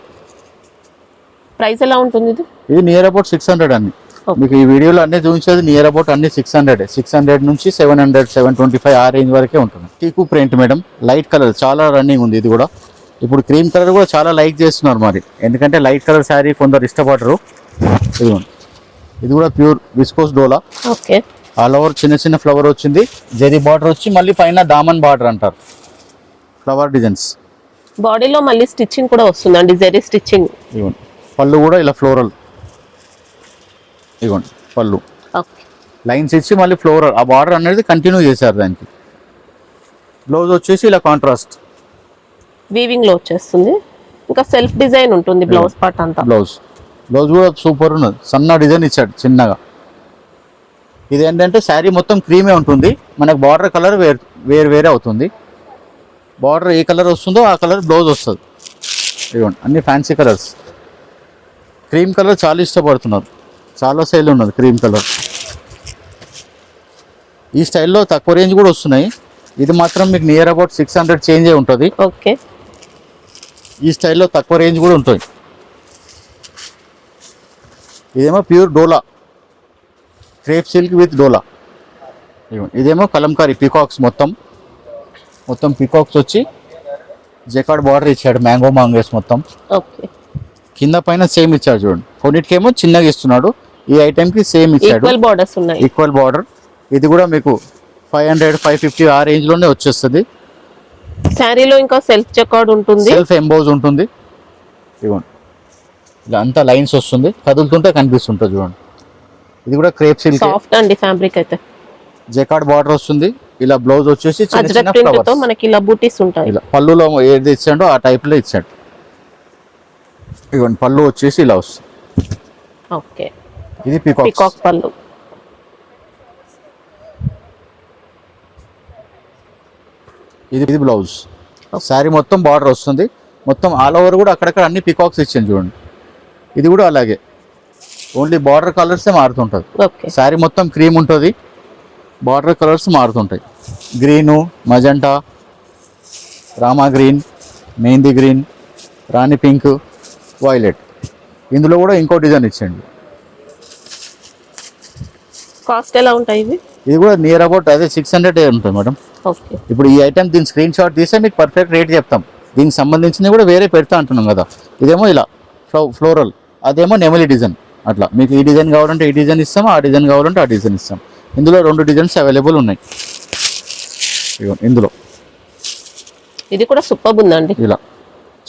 B: ప్రైస్ ఎలా ఉంటుంది ఇది?
A: ఇది నియర్ అబౌట్ 600 అన్ని. మీకు ఈ వీడియోలో అన్ని చూపించేది నియర్ అబౌట్ అన్ని 600 నుంచి 700 725 ఆ రేంజ్ వరకే ఉంటుంది. Teak print madam, light colour చాలా రన్నింగ్ ఉంది. ఇది కూడా ఇప్పుడు క్రీమ్ కలర్ కూడా చాలా లైక్ చేస్తున్నారు మరి, ఎందుకంటే లైట్ కలర్ శారీ కొందరు ఇష్టపడరు. ఇదిగోండి, ఇది కూడా ప్యూర్ విస్కోస్ డోలా.
B: ఓకే.
A: ఆల్ ఓవర్ చిన్న ఫ్లవర్ వచ్చింది. జెరీ బార్డర్ వచ్చి మళ్ళీ పైన దామన్ బార్డర్ అంటారు. ఫ్లవర్ డిజైన్స్
B: బాడీలో మళ్ళీ స్టిచ్చింగ్ కూడా వస్తుందండి, జరీ స్టిచ్చింగ్.
A: ఇవ్వండి పళ్ళు కూడా ఇలా ఫ్లోరల్, ఇవ్వండి పళ్ళు
B: ఓకే.
A: లైన్స్ ఇచ్చి మళ్ళీ ఫ్లోరల్, ఆ బార్డర్ అనేది కంటిన్యూ చేశారు దానికి. బ్లౌజ్ వచ్చేసి ఇలా కాంట్రాస్ట్
B: వీవింగ్ లో వచ్చేస్తుంది. ఇంకా సెల్ఫ్ డిజైన్ ఉంటుంది బ్లౌజ్ పార్ట్ అంతా.
A: బ్లౌజ్ కూడా సూపర్ ఉన్నది, సన్న డిజైన్ ఇచ్చాడు చిన్నగా. ఇది ఏంటంటే శారీ మొత్తం క్రీమే ఉంటుంది, మనకు బార్డర్ కలర్ వేరే అవుతుంది. బార్డర్ ఏ కలర్ వస్తుందో ఆ కలర్ బ్లౌజ్ వస్తుంది. ఇదిగోండి అన్ని ఫ్యాన్సీ కలర్స్. క్రీమ్ కలర్ చాలా ఇష్టపడుతున్నారు, చాలా సేల్ ఉన్నది క్రీమ్ కలర్. ఈ స్టైల్లో తక్కువ రేంజ్ కూడా వస్తున్నాయి. ఇది మాత్రం మీకు నియర్ అబౌట్ 600 చేంజ్ అయి ఉంటుంది.
B: ఓకే.
A: ఈ స్టైల్లో తక్కువ రేంజ్ కూడా ఉంటుంది. ఇదేమో pure dola, crepe silk with dola. ఇదేమో కలంకారీ పికాక్స్, మొత్తం పికాక్స్ వచ్చి జెకార్డ్ బార్డర్ ఇచ్చాడు, మ్యాంగో మాంగోస్ మొత్తం.
B: ఓకే.
A: కింద పైన సేమ్ ఇచ్చాడు చూడండి. కొన్నిటికేమో చిన్నగా ఇస్తున్నాడు, ఈ ఐటెంకి సేమ్ ఇచ్చాడు,
B: ఈక్వల్ బోర్డర్స్ ఉన్నాయి.
A: Equal border. ఇది కూడా మీకు 500, 550 ఆ రేంజ్ లోనే వచ్చేస్తుంది.
B: శారీలో ఇంకా సెల్ఫ్ చెక్అవుట్ ఉంటుంది,
A: సెల్ఫ్ ఎంబోజ్ ఉంటుంది. ఇదిగోండి ఇలా అంతా లైన్స్ వస్తుంది, కదులుతుంటే కనిపిస్తుంటుంది చూడండి. ఇది కూడా క్రేప్ సిల్క్,
B: సాఫ్ట్ అండి ఫ్యాబ్రిక్ అయితే.
A: జెకార్డ్ బార్డర్ వస్తుంది. ఇలా బ్లౌజ్ వచ్చేసి చిన్న
B: అజ్రక్
A: చిన్న
B: ప్రింట్ తో
A: ఫ్లవర్స్.
B: మనకి ఇలా బూటీస్ ఉంటాయి.
A: ఇలా పళ్ళులో ఏది ఇచ్చాడో ఆ టైప్ లో ఇచ్చాడు. ఇదిగోండి పళ్ళు వచ్చేసి ఇలా వస్తుంది.
B: ఓకే.
A: ఇది
B: పికాక్ పళ్ళు.
A: ఇది బ్లౌజ్. శారీ మొత్తం బార్డర్ వస్తుంది, మొత్తం ఆల్ ఓవర్ కూడా అక్కడక్కడ అన్ని పికాక్స్ ఇచ్చాను చూడండి. ఇది కూడా అలాగే, ఓన్లీ బార్డర్ కలర్సే మారుతుంటుంది.
B: ఓకే.
A: శారీ మొత్తం క్రీమ్ ఉంటుంది, బార్డర్ కలర్స్ మారుతుంటాయి. Green, magenta, Rama green, mehendi green, Rani pink, violet. ఇందులో కూడా ఇంకో డిజైన్ ఇచ్చండి.
B: కాస్ట్ ఎలా ఉంటాయి ఇవి?
A: ఇది కూడా నియర్ అబౌట్ అదే 600 ఉంటుంది మేడం.
B: ఓకే.
A: ఇప్పుడు ఈ ఐటమ్ దీని స్క్రీన్ షాట్ తీస్తే మీకు పర్ఫెక్ట్ రేట్ చెప్తాం. దీనికి సంబంధించింది కూడా వేరే పెడతా అంటున్నాం కదా. ఇదేమో ఇలా ఫ్లోరల్, అదేమో నెమలి డిజైన్. అట్లా మీకు ఈ డిజైన్ కావాలంటే ఈ డిజైన్ ఇస్తాం, ఆ డిజైన్ కావాలంటే ఆ డిజైన్ ఇస్తాం. ఇందులో 2 డిజైన్స్ అవైలబుల్ ఉన్నాయి. ఇందులో
B: ఇది కూడా సూపర్ ఉందండి.
A: ఇలా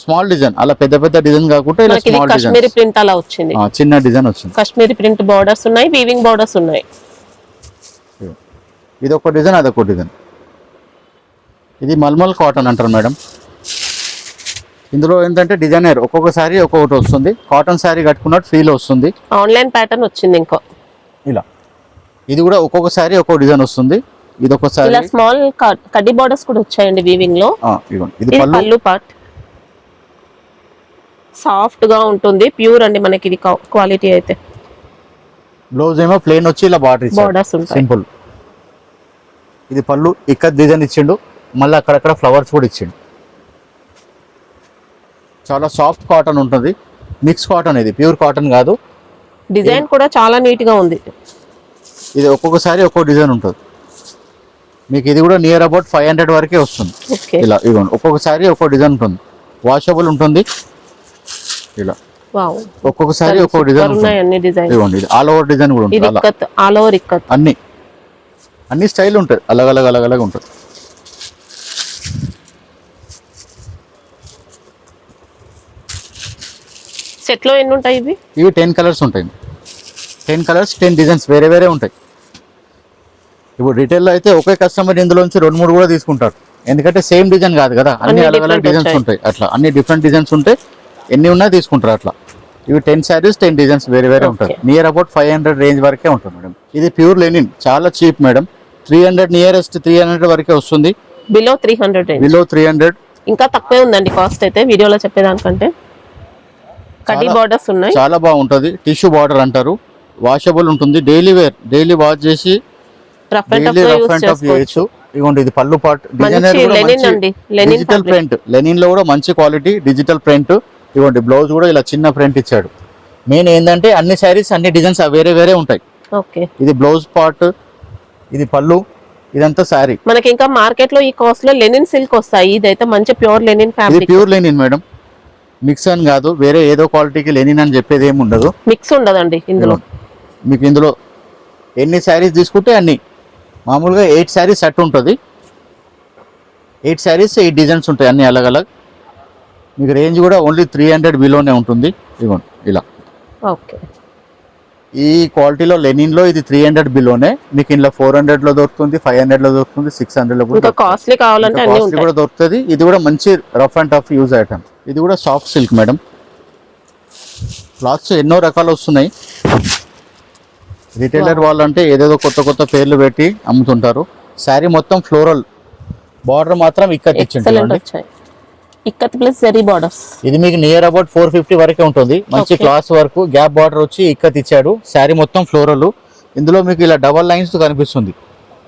A: స్మాల్ డిజైన్, అలా పెద్ద పెద్ద డిజైన్ కాకుండా ఇలా
B: మనకి ఇది
A: స్మాల్
B: కాశ్మీరీ
A: డిజైన్,
B: ప్రింట్ అలా వచ్చింది.
A: చిన్న డిజైన్ వచ్చింది.
B: కాశ్మీరీ ప్రింట్ బార్డర్స్ ఉన్నాయి, వీవింగ్ బార్డర్స్ ఉన్నాయి.
A: ఇది ఒక డిజైన్, అదొక డిజైన్. ఇది మల్మల్ కాటన్ అంటారు మేడం. ఇందులో ఏంటంటే డిజైనర్ ఒక్కొక్కసారి ఒక్కొక్కటి వస్తుంది. కాటన్ శారీ కట్టుకున్నట్టు ఫీల్ వస్తుంది.
B: ఆన్లైన్ ప్యాటర్న్ వచ్చింది ఇంకో.
A: ఇలా ఇది కూడా ఒక్కొక్కసారి ఒక్కొక్క డిజైన్ వస్తుంది. ఇది ఒకసారి
B: ఇలా స్మాల్ కడ్డీ బార్డర్స్ కూడా వచ్చాయండి వీవింగ్ లో.
A: ఇది
B: పళ్ళు పార్ట్ సాఫ్ట్ గా ఉంటుంది, ప్యూర్ అండి మనకి ఇది క్వాలిటీ అయితే.
A: బ్లౌజ్ ఏమో ప్లేన్ వచ్చి ఇలా
B: బార్డర్స్ ఉంటాయి,
A: సింపుల్. ఇది పళ్ళు ఇక్కడ డిజైన్ ఇచ్చిండు, మళ్ళీ అక్కడక్కడ ఫ్లవర్స్ కూడా ఇచ్చిండు. చాలా సాఫ్ట్ కాటన్ ఉంటుంది, మిక్స్ కాటన్, ఇది ప్యూర్ కాటన్ కాదు.
B: డిజైన్ కూడా చాలా నీట్ గా ఉంది.
A: ఇది ఒక్కొక్కసారి ఒక్కో డిజైన్ ఉంటుంది. మీకు ఇది కూడా నియర్ అబౌట్ 500 వరకే వస్తుంది. ఇలా ఇదిగోండి ఒక్కొక్కసారి ఒక్కో డిజైన్ ఉంటుంది, వాషబుల్ ఉంటుంది. ఇలా ఒక్కొక్కసారి ఒక్కో డిజైన్ ఇదిగోండి. ఇది ఆల్ ఓవర్ డిజైన్ కూడా ఉంటుంది,
B: ఆల్ ఓవర్ ఇక్కత్,
A: అన్ని స్టైల్ ఉంటుంది, అలగ్ ఉంటుంది.
B: సెట్ లో ఎన్ని ఉంటాయి ఇవి?
A: ఇవి 10 కలర్స్ ఉంటాయి. 10 కలర్స్ 10 డిజైన్స్ వేరే ఉంటాయి. ఇప్పుడు రిటైల్లో అయితే ఒకే కస్టమర్ ఇందులోంచి 2-3 కూడా తీసుకుంటారు, ఎందుకంటే సేమ్ డిజైన్ కాదు కదా, అన్ని అలగ్ డిజైన్స్ ఉంటాయి. అట్లా అన్ని డిఫరెంట్ డిజైన్స్ ఉంటాయి, ఎన్ని ఉన్నా తీసుకుంటారు అట్లా. ఇవి 10 శారీస్ 10 డిజైన్స్ వేరే ఉంటాయి. నియర్ అబౌట్ 500 రేంజ్ వరకే ఉంటుంది మేడం. ఇది ప్యూర్ లెనిన్, చాలా చీప్ మేడం. 300 నియరెస్ట్ 300 వరకే వస్తుంది.
B: బిలో 300 ఇంకా తక్కువే ఉందండి కాస్ట్ అయితే వీడియోలో చెప్పేదానికంటే. కడ్డీ బార్డర్స్ ఉన్నాయి,
A: చాలా బాగుంటుంది. టిష్యూ బార్డర్ అంటారు, వాషబుల్ ఉంటుంది. డైలీ వేర్, డైలీ వాష్ చేసి
B: రఫ్ అండ్ టఫ్
A: చేయొచ్చు. ఇదిగోండి ఇది పళ్ళు పార్ట్, డిజిటల్ ప్రింట్, లెనిన్ లో కూడా మంచి క్వాలిటీ డిజిటల్ ప్రింట్. ఇదిగోండి బ్లౌజ్ కూడా ఇలా చిన్న ప్రింట్ ఇచ్చాడు. మెయిన్ ఏంటంటే అన్ని శారీస్ అన్ని డిజైన్స్ వేరే ఉంటాయి. ఇది బ్లౌజ్ పార్ట్, ఇది పళ్ళు, ఇదంతా శారీ.
B: మనకి ఇంకా మార్కెట్ లో ఈ కాస్ట్ లో లెనిన్ సిల్క్ వస్తాయి, ఇదైతే మంచి pure linen fabric.
A: Pure linen madam, mix అని కాదు, వేరే ఏదో క్వాలిటీకి లెనిన్ అని చెప్పేది ఏమి ఉండదు,
B: మిక్స్ ఉండదండి ఇందులో.
A: మీకు ఇందులో ఎన్ని శారీస్ తీసుకుంటే అన్ని, మామూలుగా 8 శారీస్ సెట్ ఉంటుంది. 8 శారీస్ 8 డిజైన్స్ ఉంటాయి, అన్ని అలగ్. మీకు రేంజ్ కూడా ఓన్లీ 300 బిలోనే ఉంటుంది. ఇదిగోండి ఇలా.
B: ఓకే.
A: ఈ క్వాలిటీలో లెనిన్లో ఇది 300 బిలోనే. మీకు ఇంట్లో 400లో దొరుకుతుంది, 500లో దొరుకుతుంది, 600లో కూడా
B: ఇంకా కాస్ట్లీ కావాలంటే అన్ని
A: కాస్ట్లీ కూడా దొరుకుతుంది. ఇది కూడా మంచి rough and tough use item. ఇది కూడా సాఫ్ట్ సిల్క్ మేడం. క్లాత్స్ ఎన్నో రకాలు వస్తున్నాయి. రిటైలర్ వాళ్ళు అంటే ఏదేదో కొత్త కొత్త పేర్లు పెట్టి అమ్ముతుంటారు. శారీ మొత్తం ఫ్లోరల్, బార్డర్ మాత్రం ఇక్కత్ ఇచ్చింది.
B: Ikat plus zari borders.
A: ఇది మీకు నియర్ అబౌట్ 450 వరకే ఉంటుంది. మంచి క్లాస్ వరకు గ్యాప్ బార్డర్ వచ్చి ఇక్కత్ ఇచ్చాడు. శారీ మొత్తం ఫ్లోరల్. ఇందులో మీకు ఇలా డబల్ లైన్స్ కనిపిస్తుంది,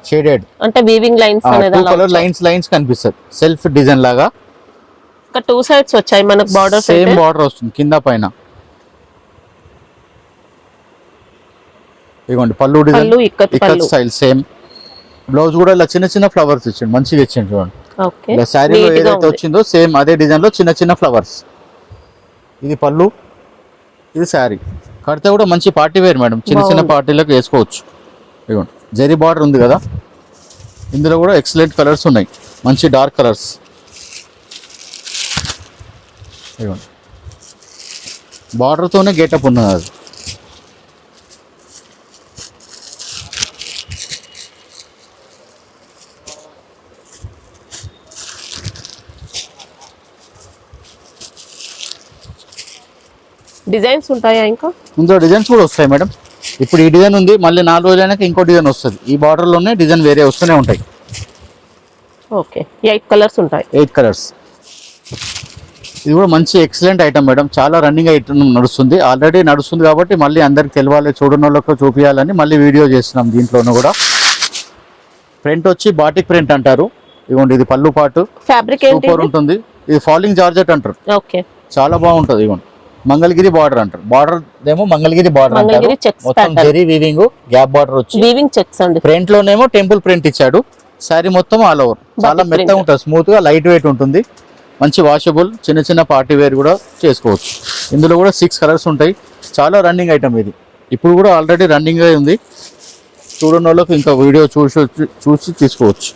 A: షేడెడ్
B: అంటే వీవింగ్ లైన్స్ అనేది
A: టూ కలర్ లైన్స్ కనిపిస్తుంది, సెల్ఫ్ డిజైన్ లాగా.
B: ఇంకా 2 సైడ్స్ వచ్చాయి మనకు బార్డర్,
A: సేమ్ బార్డర్ వస్తుంది కింద పైన. ఇదిగోండి పళ్ళు design, ikat style same. Blouse కూడా ఇలా చిన్న చిన్న ఫ్లవర్స్ ఇచ్చిండు, మంచిగా ఇచ్చిండు చూడండి. ఇలా శారీలో ఏదైతే వచ్చిందో సేమ్ అదే డిజైన్ లో చిన్న చిన్న ఫ్లవర్స్. ఇది పళ్ళు, ఇది శారీ. కడితే కూడా మంచి పార్టీ వేర్ మేడం, చిన్న చిన్న పార్టీలకు వేసుకోవచ్చు. ఇదిగోండి జరీ బార్డర్ ఉంది కదా. ఇందులో కూడా ఎక్సలెంట్ కలర్స్ ఉన్నాయి, మంచి డార్క్ కలర్స్. ఇదిగోండి బార్డర్తోనే గెటప్ ఉన్నది అది.
B: డిజైన్స్ ఉంటాయా ఇంకా?
A: ఇందులో డిజైన్స్ కూడా వస్తాయి మేడం. ఇప్పుడు ఈ డిజైన్ ఉంది, మళ్ళీ 4 రోజులైనాక ఇంకో డిజైన్ వస్తుంది. ఈ బార్డర్లోనే డిజైన్ వేరే వస్తూనే ఉంటాయి.
B: ఓకే. 8 కలర్స్ ఉంటాయి.
A: 8 కలర్స్. ఇది కూడా మంచి ఎక్సలెంట్ ఐటమ్ మేడం. చాలా రన్నింగ్ ఐటమ్ నడుస్తుంది, ఆల్రెడీ నడుస్తుంది కాబట్టి మళ్ళీ అందరికి తెలియాలి, చూడని వాళ్ళకు చూపించాలని మళ్ళీ వీడియో చేస్తున్నాం. దీంట్లోనూ కూడా ప్రింట్ వచ్చి బాటిక్ ప్రింట్ అంటారు. ఇదిగోండి ఇది పళ్ళు పాటు,
B: ఫ్యాబ్రిక్
A: సూపర్ ఉంటుంది. ఇది ఫాలింగ్ జార్జెట్ అంటారు.
B: ఓకే,
A: చాలా బాగుంటుంది. ఇదిగోండి మంగళగిరి బార్డర్ అంటారు. బార్డర్ ఏమో మంగళగిరి బార్డర్ అంటారు. మొత్తం జరీ వీవింగ్, గ్యాప్ బార్డర్ వచ్చి
B: వీవింగ్ చెక్స్ అండి.
A: ప్రింట్ లోనేమో టెంపుల్ ప్రింట్ ఇచ్చాడు. శారీ మొత్తం ఆల్ ఓవర్ చాలా మెత్తగా ఉంటుంది, స్మూత్ గా లైట్ వెయిట్ ఉంటుంది. మంచి వాషబుల్, చిన్న చిన్న పార్టీ వేర్ కూడా చేసుకోవచ్చు. ఇందులో కూడా 6 కలర్స్ ఉంటాయి. చాలా రన్నింగ్ ఐటమ్ ఇది. ఇప్పుడు కూడా ఆల్రెడీ రన్నింగ్ ఉంది. చూడని వాళ్ళకి ఇంకా వీడియో చూసి తీసుకోవచ్చు.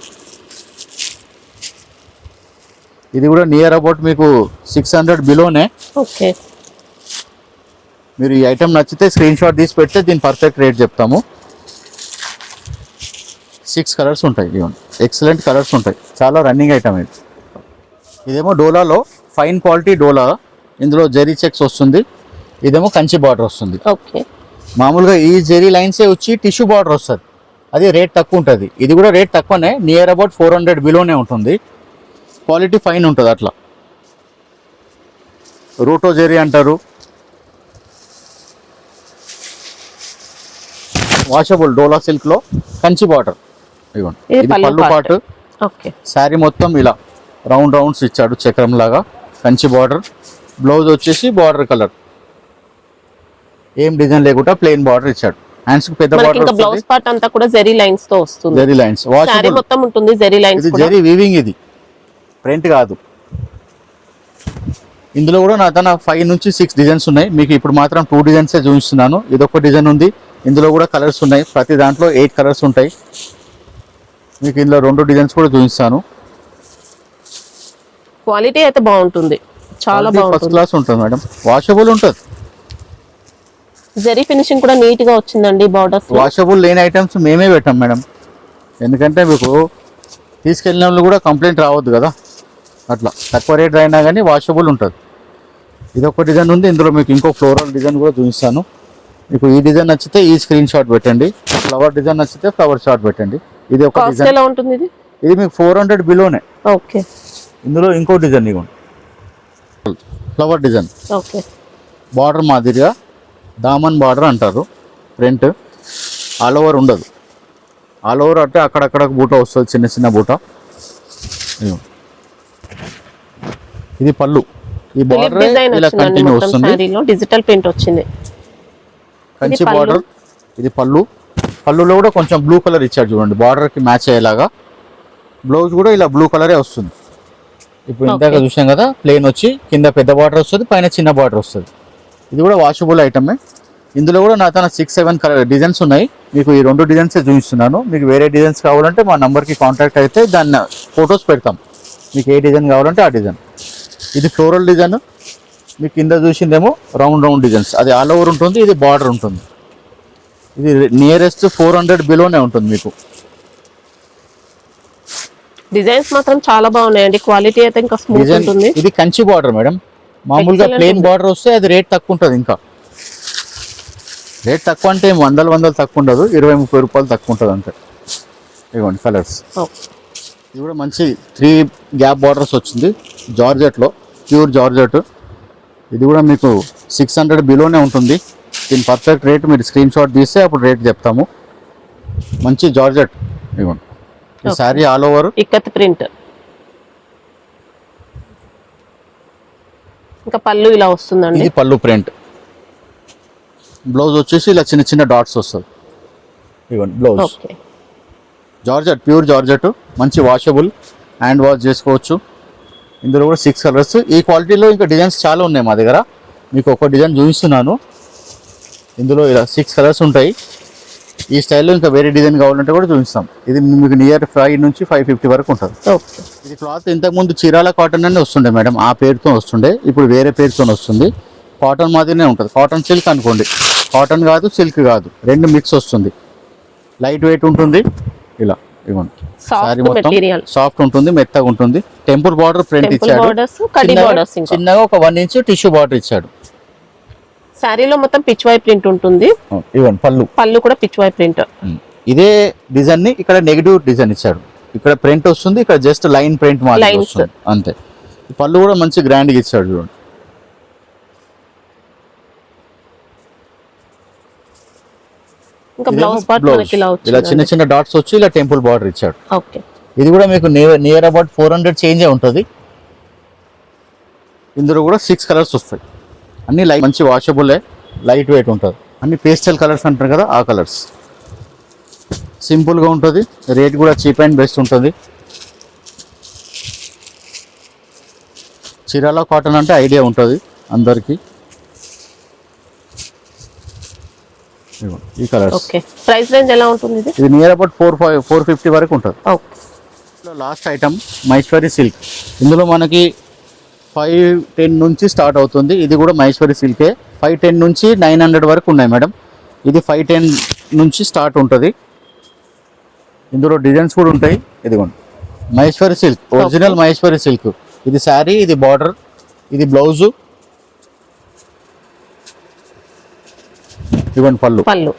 A: ఇది కూడా నియర్ అబౌట్ మీకు 600 బిలోనే.
B: ఓకే.
A: మీరు ఈ ఐటమ్ నచ్చితే స్క్రీన్ షాట్ తీసి పెడితే దీని పర్ఫెక్ట్ రేట్ చెప్తాము. 6 కలర్స్ ఉంటాయి. ఇవన్నీ ఎక్సలెంట్ కలర్స్ ఉంటాయి. చాలా రన్నింగ్ ఐటమ్ ఇది. ఇదేమో డోలాలో ఫైన్ క్వాలిటీ డోలా. ఇందులో జెరీ చెక్స్ వస్తుంది. ఇదేమో కంచి బార్డర్ వస్తుంది.
B: ఓకే.
A: మామూలుగా ఈ జెరీ లైన్సే వచ్చి టిష్యూ బార్డర్ వస్తుంది, అది రేట్ తక్కువ ఉంటుంది. ఇది కూడా రేట్ తక్కువనే, నియర్ అబౌట్ 400 బిలోనే ఉంటుంది. క్వాలిటీ ఫైన్ ఉంటుంది. అట్లా రూటో జెరీ అంటారు. వాషబుల్ డోలా సిల్క్ లో కంచి బార్డర్. ఇదిగోండి ఇది పళ్ళు పాటు.
B: ఓకే.
A: శారీ మొత్తం ఇలా రౌండ్స్ ఇచ్చాడు చక్రం లాగా, కంచి బార్డర్. బ్లౌజ్ వచ్చేసి బార్డర్ కలర్, ఏం డిజైన్ లేకుండా ప్లెయిన్ బార్డర్ ఇచ్చాడు. హ్యాండ్స్ కి పెద్ద బార్డర్ వస్తుంది.
B: బ్లౌజ్ పార్ట్ అంతా కూడా జరీ లైన్స్ తో వస్తుంది.
A: జరీ లైన్స్ వాషబుల్
B: మొత్తం ఉంటుంది. జరీ లైన్స్,
A: ఇది జరీ వీవింగ్, ఇది ప్రింట్ కాదు. ఇందులో కూడా నా తన 5 నుంచి 6 డిజైన్స్ ఉన్నాయి. మీకు ఇప్పుడు మాత్రం 2 డిజైన్సే చూపిస్తున్నాను. ఇదొక డిజైన్ ఉంది. ఇందులో కూడా కలర్స్ ఉన్నాయి. ప్రతి దాంట్లో 8 కలర్స్ ఉంటాయి. మీకు ఇందులో 2 డిజైన్స్ కూడా చూపిస్తాను.
B: క్వాలిటీ అయితే బాగుంటుంది, చాలా బాగుంటుంది.
A: ఫస్ట్ క్లాస్ ఉంటుంది మేడం, వాషబుల్ ఉంటుంది.
B: జరీ ఫినిషింగ్ కూడా నీట్ గా వచ్చిందండి. బార్డర్స్
A: వాషబుల్ లేని ఐటమ్స్ మేమే పెట్టాం మేడం, ఎందుకంటే మీకు తీసుకెళ్ళిన వాళ్ళు కూడా కంప్లైంట్ రావద్దు కదా. అట్లా తక్కువ రేట్ అయినా కానీ వాషబుల్ ఉంటుంది. ఇది ఒక డిజైన్ ఉంది. ఇందులో మీకు ఇంకో ఫ్లోరల్ డిజైన్ కూడా చూపిస్తాను. మీకు ఈ డిజైన్ నచ్చితే ఈ స్క్రీన్ షాట్ పెట్టండి, ఫ్లవర్ డిజైన్ నచ్చితే ఫ్లవర్ షాట్ పెట్టండి. ఇది ఒక డిజైన్.
B: ఎలా ఉంటుంది ఇది?
A: ఇది మీకు 400 బిలోనే.
B: ఓకే.
A: ఇందులో ఇంకో డిజైన్ ఇవ్వండి, ఫ్లవర్ డిజైన్.
B: ఓకే.
A: బార్డర్ మాదిరిగా దామన్ బార్డర్ అంటారు. ప్రింట్ ఆల్ ఓవర్ ఉండదు. ఆల్ ఓవర్ అంటే అక్కడక్కడ బూట వస్తుంది, చిన్న చిన్న బూట. ఇది పళ్ళు. ఈ బార్డర్ ఇలా కంటిన్యూ వస్తుంది.
B: డిజిటల్ ప్రింట్ వచ్చింది.
A: కంచి బార్డర్. ఇది పళ్ళు. పళ్ళులో కూడా కొంచెం బ్లూ కలర్ ఇచ్చాడు చూడండి, బార్డర్ కి మ్యాచ్ అయ్యేలాగా. బ్లౌజ్ కూడా ఇలా బ్లూ కలరే వస్తుంది. ఇప్పుడు ఇందాక చూసాం కదా, ప్లెయిన్ వచ్చి కింద పెద్ద బార్డర్ వస్తుంది, పైన చిన్న బార్డర్ వస్తుంది. ఇది కూడా వాషబుల్ ఐటమే. ఇందులో కూడా నా తన 6-7 డిజైన్స్ ఉన్నాయి. మీకు ఈ 2 డిజైన్సే చూపిస్తున్నాను. మీకు వేరే డిజైన్స్ కావాలంటే మా నంబర్కి కాంటాక్ట్ అయితే దాన్ని ఫొటోస్ పెడతాం. మీకు ఏ డిజైన్ కావాలంటే ఆ డిజైన్. ఇది ఫ్లోరల్ డిజైన్, మీకు కింద చూసిందేమో రౌండ్ డిజైన్స్, అది ఆల్ ఓవర్ ఉంటుంది, ఇది బార్డర్ ఉంటుంది. ఇది నియరెస్ట్ 400 బిలోనే ఉంటుంది మీకు.
B: డిజైన్స్ మాత్రం చాలా బాగున్నాయండి, క్వాలిటీ అయితే ఇంకా స్మూత్
A: డిజైన్
B: ఉంటుంది.
A: ఇది కంచి బార్డర్ మేడం. మామూలుగా
B: Excellent
A: ప్లెయిన్
B: ఉంది.
A: బార్డర్ వస్తే అది రేట్ తక్కువ ఉంటుంది. ఇంకా రేట్ తక్కువ అంటే వందలు తక్కువ ఉండదు, 20-30 రూపాయలు తక్కువ ఉంటుంది అంతే. ఇవ్వండి కలర్స్. ఇది కూడా మంచి 3 గ్యాప్ బార్డర్స్ వచ్చింది జార్జెట్లో, ప్యూర్ జార్జెట్. ఇది కూడా మీకు 600 బిలోనే ఉంటుంది. దీని పర్ఫెక్ట్ రేట్ మీరు స్క్రీన్ షాట్ తీస్తే అప్పుడు రేట్ చెప్తాము. మంచి జార్జెట్. ఇవ్వండి ఈ sari all over
B: ikat print. ఇంకా పళ్ళు ఇలా వస్తుందండి.
A: ఇది పళ్ళు ప్రింట్. బ్లౌజ్ వచ్చేసి ఇలా చిన్న చిన్న డాట్స్ వస్తుంది. ఇవ్వండి blouse.
B: Okay.
A: Georgette, pure georgette, మంచి వాషబుల్, హ్యాండ్ వాష్ చేసుకోవచ్చు. ఇందులో కూడా 6 కలర్స్. ఈ క్వాలిటీలో ఇంకా డిజైన్స్ చాలా ఉన్నాయి మా దగ్గర. మీకు ఒక డిజైన్ చూపిస్తున్నాను. ఇందులో ఇలా 6 కలర్స్ ఉంటాయి. ఈ స్టైల్లో ఇంకా వేరే డిజైన్ కావాలంటే కూడా చూపిస్తాం. ఇది మీకు నియర్ 5 నుంచి 550 వరకు ఉంటుంది.
B: ఓకే.
A: ఇది క్లాత్ ఇంతకుముందు చీరాల కాటన్ అనే వస్తుండే మేడం, ఆ పేరుతో వస్తుండే. ఇప్పుడు వేరే పేరుతో వస్తుంది. కాటన్ మాదిరినే ఉంటుంది. కాటన్ సిల్క్ అనుకోండి, కాటన్ కాదు సిల్క్ కాదు, రెండు మిక్స్ వస్తుంది. లైట్ వెయిట్ ఉంటుంది. ఇలా ఇవ్వండి సారీ మొత్తం సాఫ్ట్ ఉంటుంది, మెత్తగా ఉంటుంది. టెంపుల్ బార్డర్ ప్రింట్ ఇచ్చాడు. చిన్నగా ఒక 1 ఇంచ్ టిష్యూ బార్డర్ ఇచ్చాడు.
B: సారీలో మొత్తం పిచ్వాయ్ ప్రింట్ ఉంటుంది.
A: ఇవ్వండి పళ్ళు
B: కూడా పిచ్వాయ్ ప్రింట్.
A: ఇదే డిజైన్ ని ఇక్కడ నెగటివ్ డిజైన్ ఇచ్చాడు. ఇక్కడ ప్రింట్ వస్తుంది, ఇక్కడ జస్ట్ లైన్ ప్రింట్ మాత్రం వస్తుంది అంతే. పళ్ళు కూడా మంచి గ్రాండ్ గా ఇచ్చాడు చూడండి.
B: ఇంకా బ్లౌజ్ పార్ట్ మనకి
A: ఇలా చిన్న చిన్న డాట్స్ వచ్చి ఇలా టెంపుల్ బార్డర్ ఇచ్చాడు.
B: ఓకే.
A: ఇది కూడా మీకు నియర్ అబౌట్ 400 చేంజే ఉంటుంది. ఇందులో కూడా 6 కలర్స్ వస్తాయి. అన్ని లైట్, మంచి వాషబుల్, లైట్ వెయిట్ ఉంటుంది. అన్ని పేస్టల్ కలర్స్ అంటారు కదా, ఆ కలర్స్. సింపుల్గా ఉంటుంది, రేట్ కూడా చీప్ అండ్ బెస్ట్ ఉంటుంది. చీరాల కాటన్ అంటే ఐడియా ఉంటుంది అందరికీ. ఈ కలర్స్.
B: ఓకే. ప్రైస్ రేంజ్ ఎలా ఉంటుంది ఇది?
A: ఇది నియర్ అబౌట్ 450 వరకు ఉంటుంది.
B: Okay.
A: Last item Maheshwari silk. ఇందులో మనకి 510 నుంచి స్టార్ట్ అవుతుంది. ఇది కూడా మహేశ్వరి సిల్కే. 510 నుంచి 900 వరకు ఉన్నాయి మేడం. ఇది 510 నుంచి స్టార్ట్ ఉంటుంది. ఇందులో డిజైన్స్ కూడా ఉంటాయి. ఇదిగోండి Maheshwari silk, original Maheshwari silk. ఇది శారీ, ఇది బార్డర్, ఇది బ్లౌజు. ఇదిగోండి పళ్ళు.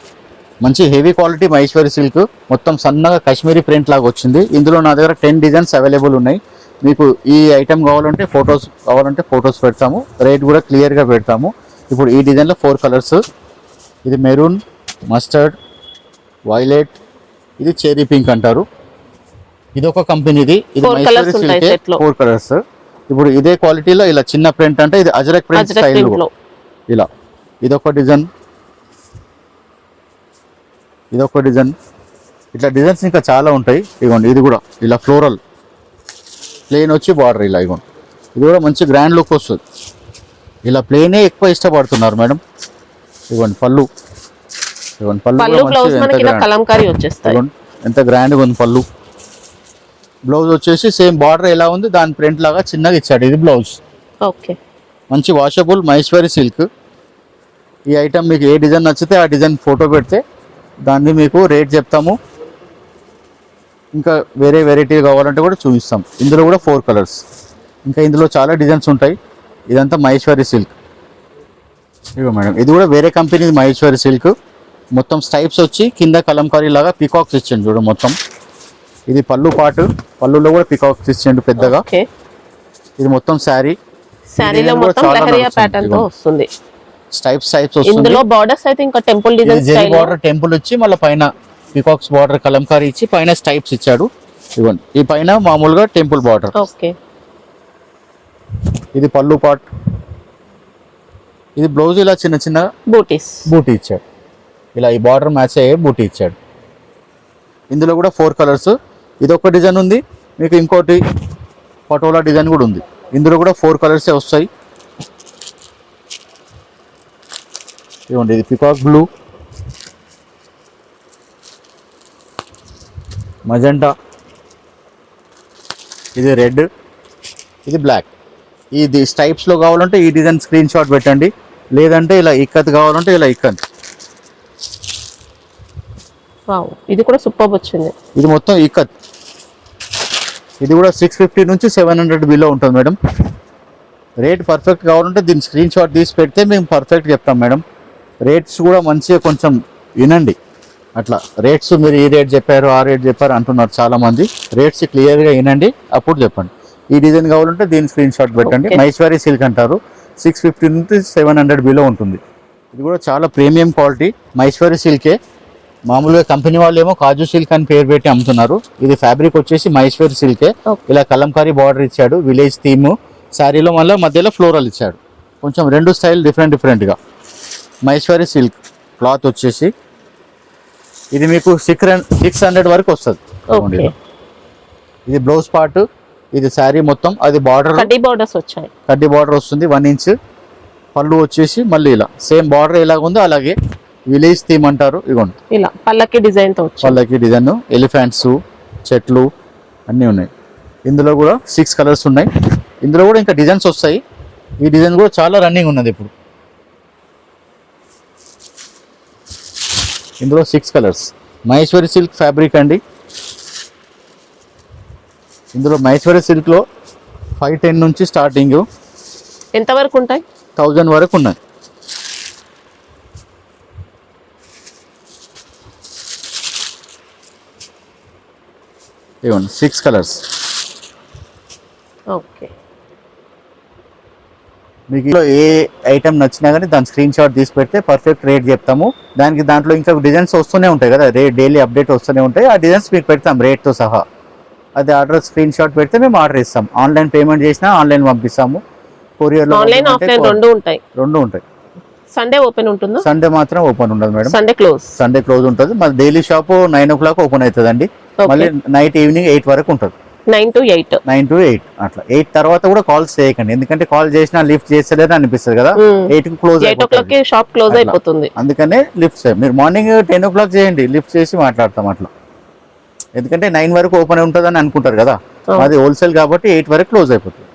A: మంచి హెవీ క్వాలిటీ మహేశ్వరి సిల్క్, మొత్తం సన్నగా కాశ్మీరీ ప్రింట్ లాగా వచ్చింది. ఇందులో నా దగ్గర 10 డిజైన్స్ అవైలబుల్ ఉన్నాయి. మీకు ఈ ఐటమ్ కావాలంటే ఫొటోస్ పెడతాము, రేట్ కూడా క్లియర్గా పెడతాము. ఇప్పుడు ఈ డిజైన్లో 4 కలర్స్. ఇది మెరూన్, మస్టర్డ్, వైలెట్, ఇది చెరీ పింక్ అంటారు. ఇది ఒక కంపెనీది, ఇది మహేశ్వరి సిల్కే. 4 కలర్స్. ఇప్పుడు ఇదే క్వాలిటీలో ఇలా చిన్న ప్రింట్ అంటే ఇది అజరక్ ప్రింట్ స్టైల్లో ఇలా. ఇదొక డిజైన్, ఇదొక డిజైన్. ఇట్లా డిజైన్స్ ఇంకా చాలా ఉంటాయి. ఇదిగోండి ఇది కూడా ఇలా ఫ్లోరల్ ప్లెయిన్ వచ్చి బార్డర్ ఇలా. ఇవ్వండి ఇది కూడా మంచి గ్రాండ్ లుక్ వస్తుంది. ఇలా ప్లెయినే ఎక్కువ ఇష్టపడుతున్నారు మేడం. ఇవ్వండి పళ్ళు. ఇవ్వండి ఎంత గ్రాండ్గా ఉంది పళ్ళు. బ్లౌజ్ వచ్చేసి సేమ్ బార్డర్ ఎలా ఉంది దాని ప్రింట్ లాగా చిన్నగా ఇచ్చాడు. ఇది బ్లౌజ్.
B: ఓకే.
A: మంచి వాషబుల్ మహేశ్వరి సిల్క్. ఈ ఐటమ్ మీకు ఏ డిజైన్ నచ్చితే ఆ డిజైన్ ఫోటో పెడితే దాన్ని మీకు రేట్ చెప్తాము. ఇంకా వేరే వెరైటీ కావాలంటే కూడా చూపిస్తాం. ఇందులో కూడా 4 కలర్స్. ఇంకా ఇందులో చాలా డిజైన్స్ ఉంటాయి. ఇదంతా మహేశ్వరి సిల్క్. ఇదిగో మేడం ఇది కూడా వేరే కంపెనీ మహేశ్వరి సిల్క్. మొత్తం స్టైప్స్ వచ్చి కింద కలంకారీ లాగా పికాక్స్ ఇచ్చిండు చూడు మొత్తం. ఇది పళ్ళు పాటు, పళ్ళులో కూడా పికాక్స్ ఇచ్చిండు పెద్దగా. ఇది మొత్తం
B: శారీలో మొత్తం లహరియా ప్యాటర్న్ తో వస్తుంది.
A: స్టైప్స్ వస్తుంది.
B: ఇందులో బోర్డర్స్ అయితే ఇంకా temple design style
A: border temple వచ్చి మళ్ళీ పైన పికాక్స్ బార్డర్ కలంకారీ ఇచ్చి పైన స్టైప్స్ ఇచ్చాడు. ఇవ్వండి ఈ పైన మామూలుగా టెంపుల్ బార్డర్.
B: ఓకే.
A: ఇది పళ్ళు పాట్. ఇది బ్లౌజ్ ఇలా చిన్న చిన్న బూటీ ఇచ్చాడు. ఇలా ఈ బార్డర్ మ్యాచ్ అయ్యే బూటీ ఇచ్చాడు. ఇందులో కూడా 4 కలర్స్. ఇది ఒక డిజైన్ ఉంది, మీకు ఇంకోటి పటోలా డిజైన్ కూడా ఉంది. ఇందులో కూడా 4 కలర్సే వస్తాయి. ఇవ్వండి ఇది పికాక్ బ్లూ, మజెంటా, ఇది రెడ్, ఇది బ్లాక్. ఇది స్టైప్స్ లో కావాలంటే ఈ డిజైన్ స్క్రీన్ షాట్ పెట్టండి, లేదంటే ఇలా ఇక్కత్ కావాలంటే ఇలా ఇక్కత్.
B: వావ్, ఇది కూడా సూపర్ వచ్చింది.
A: ఇది మొత్తం ఇక్కత్. ఇది కూడా 650 నుంచి 700 బిలో ఉంటుంది మేడం. రేట్ పర్ఫెక్ట్ కావాలంటే దీని స్క్రీన్ షాట్ తీసి పెడితే మేము పర్ఫెక్ట్ చెప్తాం మేడం. రేట్స్ కూడా మంచిగా కొంచెం వినండి. అట్లా రేట్స్ మీరు ఈ రేట్ చెప్పారు ఆ రేట్ చెప్పారు అంటున్నారు చాలా మంది. రేట్స్ క్లియర్గా వినండి అప్పుడు చెప్పండి. ఈ డిజైన్ కావాలంటే దీని స్క్రీన్ షాట్ పెట్టండి. మైస్వారీ సిల్క్ అంటారు. 650 నుంచి 700 బిలో ఉంటుంది. ఇది కూడా చాలా ప్రీమియం క్వాలిటీ మైస్వారీ సిల్కే. మామూలుగా కంపెనీ వాళ్ళు ఏమో కాజు సిల్క్ అని పేరు పెట్టి అమ్ముతున్నారు. ఇది ఫ్యాబ్రిక్ వచ్చేసి మైస్వారీ సిల్కే. ఇలా కలంకారీ బార్డర్ ఇచ్చాడు, విలేజ్ థీమ్. శారీలో మళ్ళీ మధ్యలో ఫ్లోరల్ ఇచ్చాడు. కొంచెం రెండు స్టైల్ డిఫరెంట్గా. మైస్వారీ సిల్క్ క్లాత్ వచ్చేసి ఇది మీకు 600 వరకు వస్తుంది. ఇది బ్లౌజ్ పార్ట్, ఇది శారీ మొత్తం. అది బార్డర్
B: కడ్డీ బార్డర్స్ వచ్చాయి.
A: కడ్డీ బార్డర్ వస్తుంది 1 ఇంచ్. పళ్ళు వచ్చేసి మళ్ళీ ఇలా సేమ్ బార్డర్ ఎలాగుందో అలాగే విలేజ్ థీమ్ అంటారు. ఇగోండి
B: ఇలా పల్లకి డిజైన్ తో వచ్చాయి.
A: పల్లకి డిజైన్, ఎలిఫెంట్స్, చెట్లు అన్నీ ఉన్నాయి. ఇందులో కూడా 6 కలర్స్ ఉన్నాయి. ఇందులో కూడా ఇంకా డిజైన్స్ వస్తాయి. ఈ డిజైన్ కూడా చాలా రన్నింగ్ ఉన్నది ఇప్పుడు. ఇందులో 6 కలర్స్. మహేశ్వరి సిల్క్ ఫ్యాబ్రిక్ అండి. ఇందులో మహేశ్వరి సిల్క్లో 510 నుంచి స్టార్టింగ్.
B: ఎంత వరకు ఉంటాయి?
A: 1000 వరకు ఉన్నాయి. ఇవ్వండి 6 కలర్స్.
B: ఓకే,
A: మీకు ఏ ఐటమ్ నచ్చినా కానీ దాని స్క్రీన్ షాట్ తీసి పెడితే పర్ఫెక్ట్ రేట్ చెప్తాము. దాంట్లో ఇంకా డిజైన్స్ వస్తూనే ఉంటాయి కదా, డైలీ అప్డేట్ వస్తూనే ఉంటాయి. ఆ డిజైన్స్ మీకు పెడతాం రేట్తో సహా. అది ఆర్డర్ స్క్రీన్ షాట్ పెడితే మేము ఆర్డర్ ఇస్తాం. ఆన్లైన్ పేమెంట్ చేసినా ఆన్లైన్ పంపిస్తాము. కొరియర్లో
B: ఆన్లైన్ ఆఫ్లైన్ రెండు ఉంటాయి. సండే ఓపెన్ ఉంటుందా?
A: సండే మాత్రం ఓపెన్ ఉండదు మేడం.
B: సండే క్లోజ్
A: ఉంటుంది. మరి డైలీ షాప్ 9 o'clock ఓపెన్ అవుతుంది అండి. మళ్ళీ నైట్ ఈవినింగ్ 8 వరకు ఉంటుంది.
B: 9 to 8
A: అట్లా. 8 తర్వాత కూడా కాల్స్ చేయకండి, ఎందుకంటే కాల్ చేసినా లిఫ్ట్ చేస్తలేదని అనిపిస్తుంది కదా. 8 క్లోజ్
B: 8 o'clock షాప్ క్లోజ్ అయిపోతుంది.
A: అందుకనే లిఫ్ట్ చేయండి. మీరు మార్నింగ్ 10 o'clock చేయండి, లిఫ్ట్ చేసి మాట్లాడతాం అట్లా. ఎందుకంటే 9 వరకు ఓపెన్ ఉంటుందని అనుకుంటారు కదా, అది హోల్సేల్ కాబట్టి 8 వరకు క్లోజ్ అయిపోతుంది.